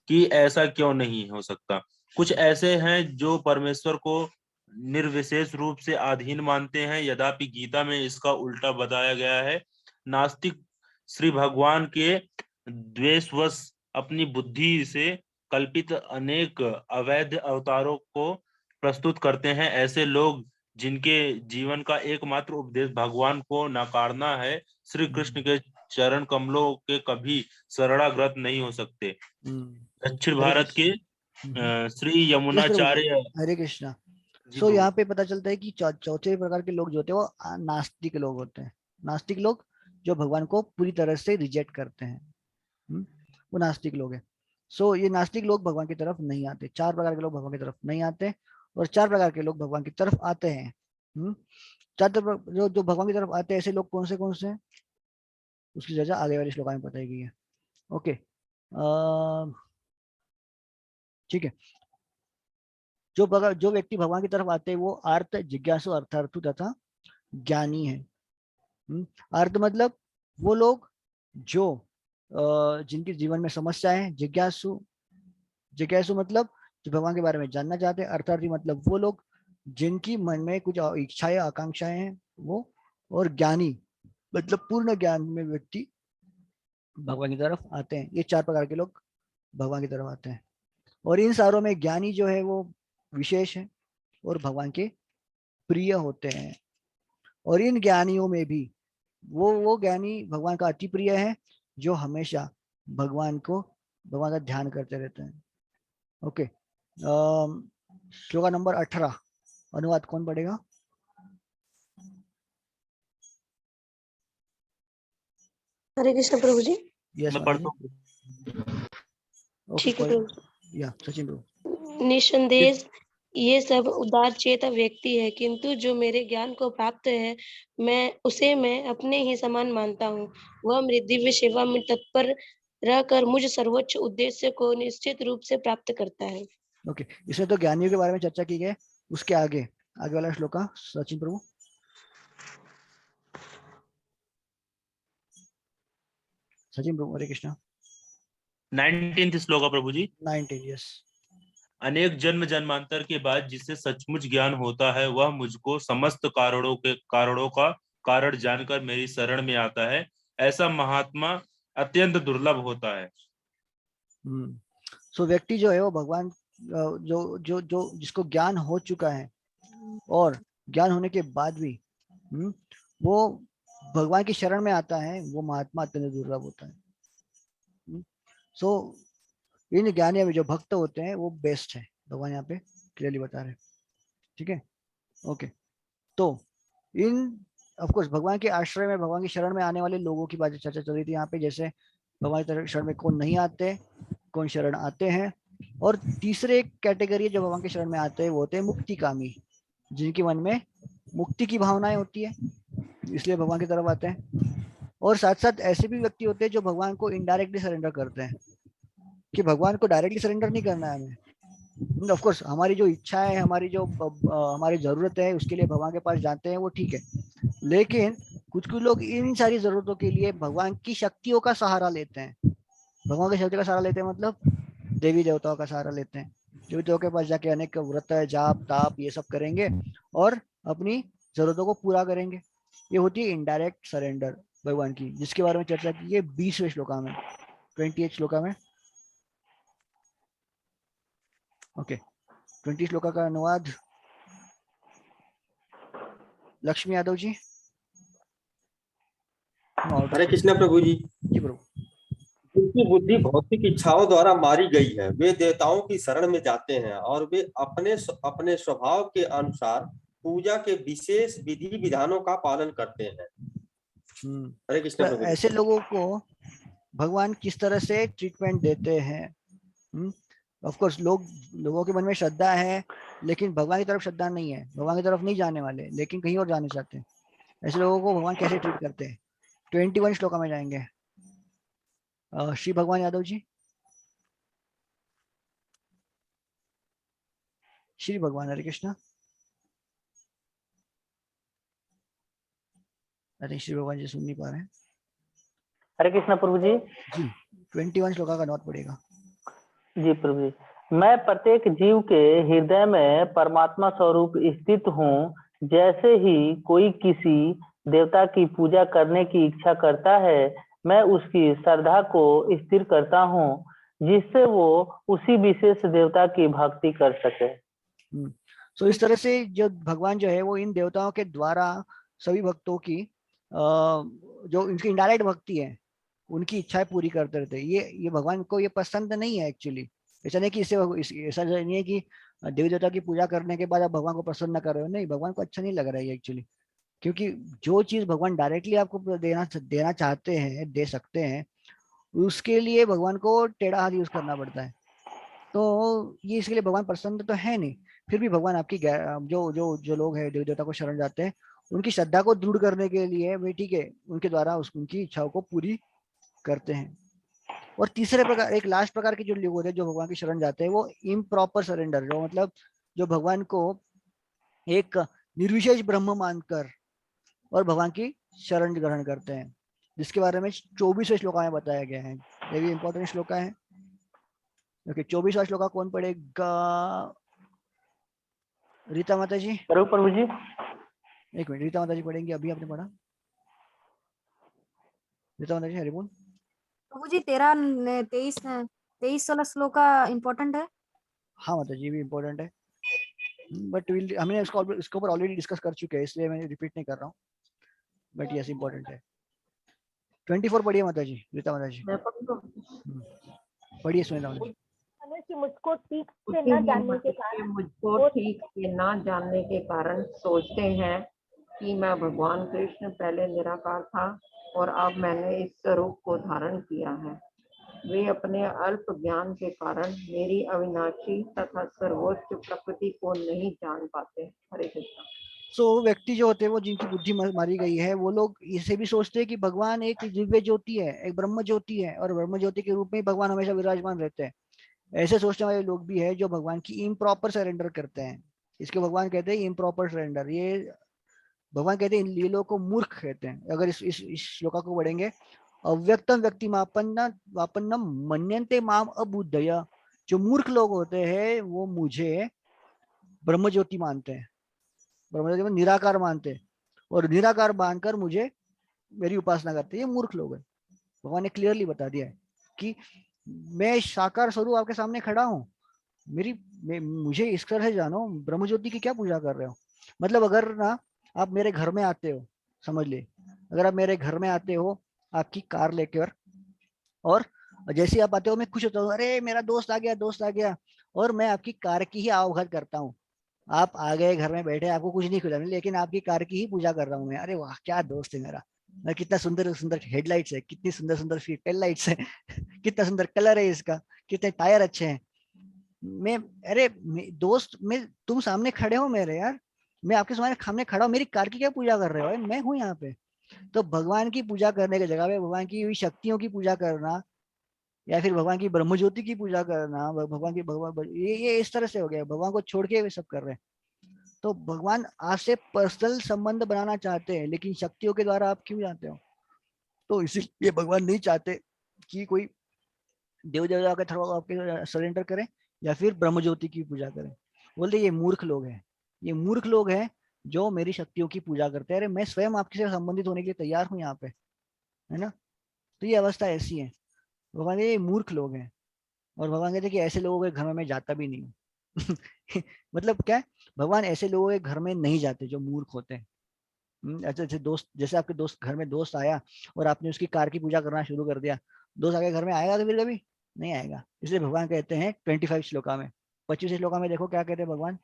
कि ऐसा क्यों नहीं हो सकता। कुछ ऐसे हैं जो परमेश्वर को निर्विशेष रूप से अधीन मानते हैं, यद्यपि गीता में इसका उल्टा बताया गया है। नास्तिक श्री भगवान के द्वेषवश अपनी बुद्धि से कल्पित अनेक अवैध अवतारों को प्रस्तुत करते हैं। ऐसे लोग जिनके जीवन का एकमात्र उपदेश भगवान को नकारना है, श्री कृष्ण के चरण कमलों के कभी शरणागत नहीं हो सकते। दक्षिण भारत के श्री यमुनाचार्य, हरे कृष्णा। सो यहाँ पे पता चलता है कि चौथे प्रकार के लोग जो होते हैं वो नास्तिक लोग होते हैं। नास्तिक लोग जो भगवान को पूरी तरह से रिजेक्ट करते हैं, वो नास्तिक लोग हैं। सो ये नास्तिक लोग भगवान की तरफ नहीं आते। 4 प्रकार के लोग भगवान की तरफ नहीं आते और 4 प्रकार के लोग भगवान की तरफ आते हैं। जो भगवान की तरफ आते हैं ऐसे लोग कौन से हैं, उसकी चर्चा आगे वाले श्लोका में बताई गई है। ओके, ठीक है। जो व्यक्ति भगवान की तरफ आते हैं वो अर्थ जिज्ञासु, अर्थार्थु तथा ज्ञानी है। अर्थ मतलब वो लोग जो जिनके जीवन में समस्या है। जिज्ञासु मतलब जो भगवान के बारे में जानना चाहते हैं। अर्थार्थी मतलब वो लोग जिनकी मन में कुछ इच्छाएं आकांक्षाएं हैं वो। और ज्ञानी मतलब पूर्ण ज्ञान में व्यक्ति भगवान की तरफ आते हैं। ये 4 प्रकार के लोग भगवान की तरफ आते हैं। और इन सारों में ज्ञानी जो है वो विशेष है और भगवान के प्रिय होते हैं। और इन ज्ञानियों में भी वो ज्ञानी भगवान का अति प्रिय है जो हमेशा भगवान का ध्यान करते रहते हैं। ओके, श्लोका नंबर 18 अनुवाद कौन पढ़ेगा? हरे कृष्ण प्रभु जी। यस, मैं पढ़ता हूँ। ठीक है प्रभु जी। या सचिन प्रभु। निसंदेह ये सब उदार चेता व्यक्ति है, किंतु जो मेरे ज्ञान को प्राप्त है मैं अपने ही समान मानता हूँ। वह मेरी दिव्य सेवा में तत्पर रहकर मुझ सर्वोच्च उद्देश्य को निश्चित रूप से प्राप्त करता है। ओके, इसमें तो ज्ञानियों के बारे में चर्चा की गई। उसके आगे वाला श्लोका सचिन प्रभु। सचिन प्रभु, हरे कृष्णा। 19th श्लोका प्रभु जी। 19, यस। अनेक जन्म जन्मांतर के बाद जिससे सचमुच ज्ञान होता है वह मुझको समस्त कारणों का कारण जानकर मेरी शरण में आता है। ऐसा महात्मा अत्यंत दुर्लभ होता है। सो व्यक्ति जो है वो भगवान जो जिसको ज्ञान हो चुका है और ज्ञान होने के बाद भी वो भगवान की शरण में आता है, वो महात्मा अत्यंत दुर्लभ होता है। सो इन ज्ञानी में जो भक्त होते हैं वो बेस्ट है, भगवान यहाँ पे क्लियरली बता रहे हैं। ठीक है, ओके। तो इन ऑफ कोर्स भगवान के आश्रय में, भगवान की शरण में आने वाले लोगों की बात चर्चा चल रही थी यहाँ पे। जैसे भगवान की शरण में कौन नहीं आते, कौन शरण आते हैं। और तीसरे कैटेगरी जो भगवान के शरण में आते हैं वो होते हैं मुक्तिकामी, जिनके मन में मुक्ति की भावनाएं होती है, इसलिए भगवान की तरफ आते हैं। और साथ साथ ऐसे भी व्यक्ति होते हैं जो भगवान को इनडायरेक्टली सरेंडर करते हैं, कि भगवान को डायरेक्टली सरेंडर नहीं करना है हमें। ऑफ कोर्स हमारी जो इच्छा है, हमारी जो हमारी जरूरत है उसके लिए भगवान के पास जाते हैं, वो ठीक है। लेकिन कुछ लोग इन सारी जरूरतों के लिए भगवान की शक्तियों का सहारा लेते हैं। भगवान की शक्ति का सहारा लेते हैं मतलब देवी देवताओं का सहारा लेते हैं। देवी देवताओं के पास जाके अनेक व्रत, जाप, ताप ये सब करेंगे और अपनी जरूरतों को पूरा करेंगे। ये होती है इनडायरेक्ट सरेंडर भगवान की, जिसके बारे में चर्चा की है 20वें श्लोका में, 28 श्लोका में। ओके, 20 श्लोका का अनुवाद लक्ष्मी यादव जी। हरे कृष्ण प्रभु जी। जी प्रभु। जिनकी बुद्धि भौतिक इच्छाओं द्वारा मारी गई है वे देवताओं की शरण में जाते हैं और वे अपने स्वभाव के अनुसार पूजा के विशेष विधि विधानों का पालन करते हैं। हरे कृष्ण प्रभु। ऐसे लोगों को भगवान किस तरह से ट्रीटमेंट देते हैं? ऑफ कोर्स लोगों के मन में श्रद्धा है, लेकिन भगवान की तरफ श्रद्धा नहीं है, भगवान की तरफ नहीं जाने वाले, लेकिन कहीं और जाने चाहते हैं। ऐसे लोगों को भगवान कैसे ट्रीट करते हैं? 21 श्लोका में जाएंगे। श्री भगवान यादव जी। श्री भगवान, हरे कृष्णा। अरे श्री भगवान जी सुन नहीं पा रहे हैं। हरे कृष्णा प्रभु जी। जी 21 श्लोका का नोट पड़ेगा। जी प्रभु जी। मैं प्रत्येक जीव के हृदय में परमात्मा स्वरूप स्थित हूँ। जैसे ही कोई किसी देवता की पूजा करने की इच्छा करता है, मैं उसकी श्रद्धा को स्थिर करता हूँ, जिससे वो उसी विशेष देवता की भक्ति कर सके। तो इस तरह से जो भगवान जो है वो इन देवताओं के द्वारा सभी भक्तों की जो इनकी इनडायरेक्ट भक्ति है उनकी इच्छाएं पूरी करते रहते हैं। ये भगवान को ये पसंद नहीं है एक्चुअली। ऐसा नहीं कि ऐसा नहीं है कि देवी देवता की पूजा करने के बाद आप भगवान को प्रसन्न कर रहे हो, नहीं, भगवान को अच्छा नहीं लग रहा है एक्चुअली, क्योंकि जो चीज भगवान डायरेक्टली आपको देना चाहते हैं, दे सकते हैं, उसके लिए भगवान को टेढ़ा हाथ यूज करना पड़ता है। तो ये इसके लिए भगवान प्रसन्न तो है नहीं, फिर भी भगवान आपकी जो जो जो लोग हैं देवी देवता को शरण जाते हैं, उनकी श्रद्धा को दृढ़ करने के लिए वे, ठीक है, उनके द्वारा उनकी इच्छाओं को पूरी करते हैं। और तीसरे प्रकार, एक लास्ट प्रकार के जो लोग होते हैं जो भगवान की शरण जाते हैं, वो इम्प्रॉपर सरेंडर, जो मतलब जो भगवान को एक निर्विशेष ब्रह्म मानकर और भगवान की शरण ग्रहण करते हैं, जिसके बारे में 24वें श्लोका में बताया गया है। ये भी इंपॉर्टेंट श्लोका है। ओके, 24वां श्लोका कौन पढ़ेगा? रीता माता जी। प्रभु जी। एक मिनट, रीता माता जी पढ़ेंगे, अभी आपने पढ़ा। रीता माता जी, हरि बोल। प्रभु जी 13-23 वाला श्लोका इम्पोर्टेंट है। हाँ माता जी, भी इम्पोर्टेंट है, बट हमने इसके ऊपर ऑलरेडी डिस्कस कर चुके हैं, इसलिए मैं रिपीट नहीं कर रहा हूँ, बट यस इम्पोर्टेंट है। 24 पढ़िए माता जी, रीता माता जी पढ़िए, सुनिए माता जी। मुझको ठीक से न जानने के कारण, मुझको ठीक से न जानने के कारण सोचते हैं कि मैं भगवान कृष्ण पहले निराकार था और अब मैंने इस स्वरूप को धारण किया है। वे अपने अल्प ज्ञान के कारण मेरी अविनाशी तथा सर्वोच्च प्रकृति को नहीं जान पाते। हरे कृष्ण। सो व्यक्ति जो होते हैं, वो जिनकी बुद्धि मारी गई है, वो लोग इसे भी सोचते हैं कि भगवान एक दिव्य ज्योति है, एक ब्रह्म ज्योति है, और ब्रह्म ज्योति के रूप में भगवान हमेशा विराजमान रहते हैं। ऐसे सोचने वाले लोग भी है जो भगवान की इम्प्रॉपर सरेंडर करते हैं। इसको भगवान कहते हैं इम्प्रॉपर सरेंडर। ये भगवान कहते हैं इन लीलों को मूर्ख कहते हैं। अगर इस श्लोका को पढ़ेंगे, अव्यक्तम व्यक्ति वापन्नम मन्यन्ते माम अबुद्धय, जो मूर्ख लोग होते हैं वो मुझे ब्रह्म ज्योति मानते हैं, ब्रह्म ज्योति में निराकार मानते हैं, और निराकार मानकर मुझे मेरी उपासना करते हैं, ये मूर्ख लोग हैं। भगवान ने क्लियरली बता दिया है कि मैं साकार स्वरूप आपके सामने खड़ा हूँ, मुझे इस तरह से जानो, ब्रह्म ज्योति की क्या पूजा कर रहे हो। मतलब अगर ना आप मेरे घर में आते हो, समझ लिए, अगर आप मेरे घर में आते हो आपकी कार लेकर, और जैसे आप आते हो मैं खुश होता हूँ, अरे मेरा दोस्त आ गया, और मैं आपकी कार की ही आवभगत करता हूँ। आप आ गए, घर में बैठे, आपको कुछ नहीं खिलाने, लेकिन आपकी कार की ही पूजा कर रहा हूँ मैं। अरे वाह, क्या दोस्त है मेरा, मैं कितना सुंदर सुंदर हेडलाइट्स है, कितनी सुंदर सुंदर टेल लाइट्स है कितना सुंदर कलर है इसका, कितने टायर अच्छे हैं। अरे दोस्त, तुम सामने खड़े हो मेरे, यार मैं आपके सामने खड़ा हूँ, मेरी कार की क्या पूजा कर रहे हो, मैं हूँ यहाँ पे। तो भगवान की पूजा करने की जगह पे भगवान की शक्तियों की पूजा करना, या फिर भगवान की ब्रह्म ज्योति की पूजा करना, भगवान ये इस तरह से हो गया, भगवान को छोड़ के वे सब कर रहे हैं। तो भगवान आपसे पर्सनल संबंध बनाना चाहते हैं, लेकिन शक्तियों के द्वारा आप क्यों जानते हो। तो इसीलिए भगवान नहीं चाहते कि कोई देव देवता के थ्रू आपके सरेंडर करें या फिर ब्रह्म ज्योति की पूजा करें। बोलते ये मूर्ख लोग हैं, ये मूर्ख लोग हैं जो मेरी शक्तियों की पूजा करते हैं। अरे मैं स्वयं आपके से संबंधित होने के लिए तैयार हूँ यहाँ पे, है ना। तो ये अवस्था ऐसी है। भगवान ये मूर्ख लोग हैं, और भगवान कहते हैं कि ऐसे लोगों के घर में मैं जाता भी नहीं हूँ मतलब क्या है, भगवान ऐसे लोगों के घर में नहीं जाते जो मूर्ख होते हैं। अच्छा, दोस्त, जैसे आपके दोस्त घर में दोस्त आया और आपने उसकी कार की पूजा करना शुरू कर दिया, दोस्त आगे घर में आएगा तो फिर कभी नहीं आएगा। इसलिए भगवान कहते हैं 25 श्लोका में, 25 श्लोका में देखो क्या कहते हैं भगवान।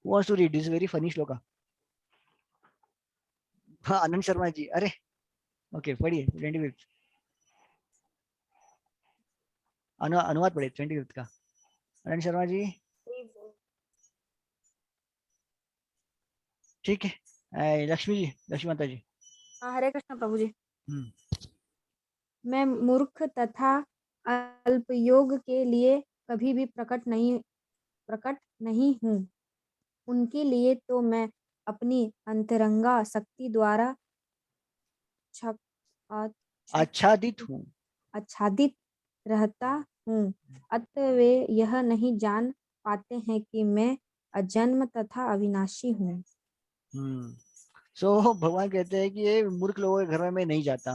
Wants to read this very funny shloka. हाँ, आनंद शर्मा जी, अरे ओके, पढ़िए 25 अनुवाद पढ़िए 25 का, आनंद शर्मा जी। ठीक है, लक्ष्मी जी, लक्ष्मी माता जी। हरे कृष्ण प्रभु जी। मैं मूर्ख तथा अल्पयोग के लिए कभी भी प्रकट नहीं हूँ। उनके लिए तो मैं अपनी अंतरंगा शक्ति द्वारा आच्छादित रहता हूँ। अतः वे यह नहीं जान पाते हैं कि मैं अजन्म तथा अविनाशी हूँ। सो भगवान कहते हैं कि ये मूर्ख लोगों के घर में नहीं जाता।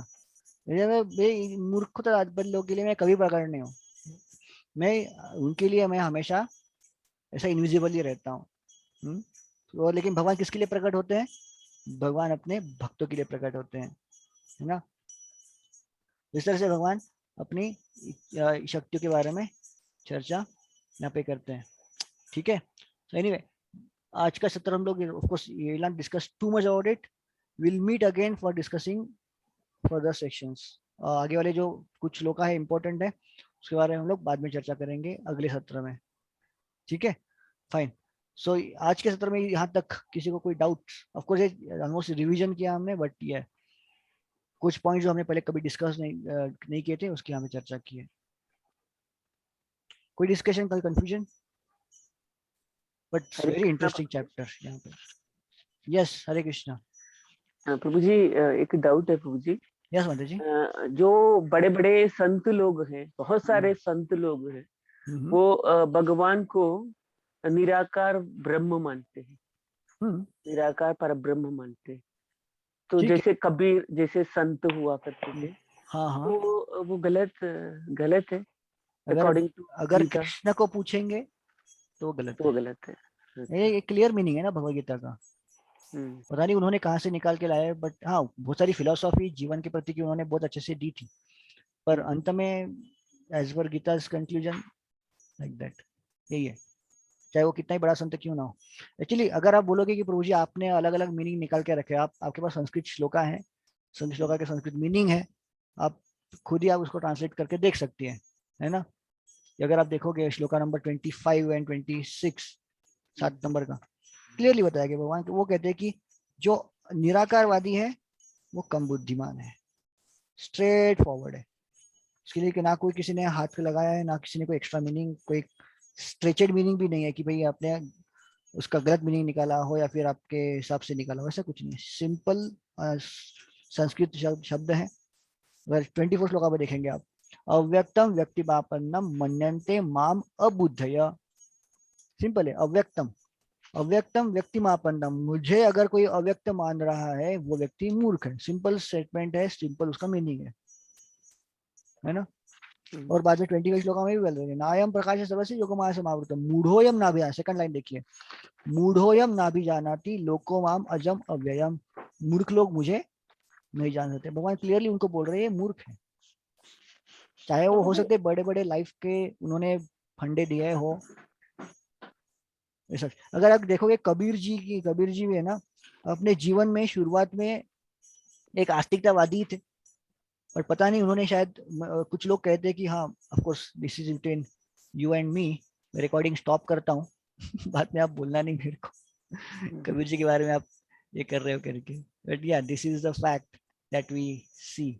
मूर्ख लोगों के लिए मैं कभी प्रकट नहीं हूँ, मैं उनके लिए मैं हमेशा ऐसा इनविजिबल ही रहता हूँ। तो लेकिन भगवान किसके लिए प्रकट होते हैं? भगवान अपने भक्तों के लिए प्रकट होते हैं, है ना। इस तरह से भगवान अपनी शक्तियों के बारे में चर्चा यहाँ पे करते हैं। ठीक है, एनीवे आज का सत्र हम लोग ऑफ कोर्स ये will not discuss too much about it, will meet again for discussing further sections. आगे वाले जो कुछ श्लोका है इंपॉर्टेंट है, उसके बारे में हम लोग बाद में चर्चा करेंगे अगले सत्र में, ठीक है, फाइन। सो आज के सत्र में यहाँ तक किसी को कोई डाउट? ऑफ कोर्स ये ऑलमोस्ट रिवीजन किया हमने, बट ये कुछ पॉइंट जो हमने पहले कभी डिस्कस नहीं किए थे उसकी हमें चर्चा की है। कोई डिस्कशन, कोई confusion? But very interesting chapter यहाँ पे। यस, हरे कृष्णा। प्रभु जी एक डाउट है प्रभु जी। यस माता जी। जो बड़े बड़े संत लोग हैं, बहुत सारे संत लोग हैं, वो भगवान को निराकार ब्रह्म मानते हैं, निराकार पर ब्रह्म मानते हैं। तो जैसे कबीर जैसे संत हुआ करते थे, तो वो गलत है अकॉर्डिंग टू। अगर कृष्ण को पूछेंगे तो गलत है। ये क्लियर मीनिंग है ना भगवद गीता का। पता नहीं उन्होंने कहाँ से निकाल के लाया, बट हाँ बहुत सारी फिलोसॉफी जीवन के प्रति की उन्होंने बहुत अच्छे से दी थी, पर अंत में as per गीता's conclusion like that यही है, चाहे वो कितना ही बड़ा संत क्यों ना हो। एक्चुअली अगर आप बोलोगे कि प्रभु जी आपने अलग अलग मीनिंग निकाल के रखे, आपके पास संस्कृत श्लोका है, संस्कृत श्लोका के संस्कृत मीनिंग है, आप खुद ही आप उसको ट्रांसलेट करके देख सकती है ना। अगर आप देखोगे श्लोका नंबर 25 एंड 26 7 नंबर का क्लियरली बताया गया भगवान वो कहते हैं कि जो निराकारवादी है वो कम बुद्धिमान है, स्ट्रेट फॉरवर्ड है, उसके लिए कि ना कोई किसी ने हाथ लगाया है, ना किसी ने कोई एक्स्ट्रा मीनिंग, कोई स्ट्रेचड मीनिंग भी नहीं है कि भाई आपने उसका गलत मीनिंग निकाला हो या फिर आपके हिसाब से निकाला हो, ऐसा कुछ नहीं है। सिंपल संस्कृत शब्द है। अगर 24 श्लोका में देखेंगे आप, अव्यक्तम व्यक्तिमापन्नम मन्यन्ते माम अबुद्धय, सिंपल है, अव्यक्तम व्यक्तिमापन्नम, मुझे अगर कोई अव्यक्त मान रहा है वो व्यक्ति मूर्ख है। सिंपल स्टेटमेंट है, सिंपल उसका मीनिंग है ना। और बाद में 20 श्लोका में भी बोल रहे हैं, नायम प्रकाश सर्वस्य योगमाया समावृतम मूढ़ोयम नाभिजानाति, सेकंड लाइन देखिए, मूढ़ोयम नाभिजानाति लोको माम अजम अव्ययम, मूर्ख लोग मुझे नहीं जान सकते। भगवान क्लियरली उनको बोल रहे हैं मूर्ख है, चाहे वो हो सकते बड़े बड़े लाइफ के उन्होंने फंडे दिए हो। अगर आप देखोगे कबीर जी भी है ना, अपने जीवन में शुरुआत में एक आस्तिकतावादी थे, पर पता नहीं उन्होंने शायद, कुछ लोग कहते हैं कि हाँ of course this is between you and me, मैं रिकॉर्डिंग स्टॉप करता हूँ बाद में आप बोलना नहीं मेरे को कबीर जी के बारे में आप ये कर रहे हो करके, but yeah this is the fact that we C.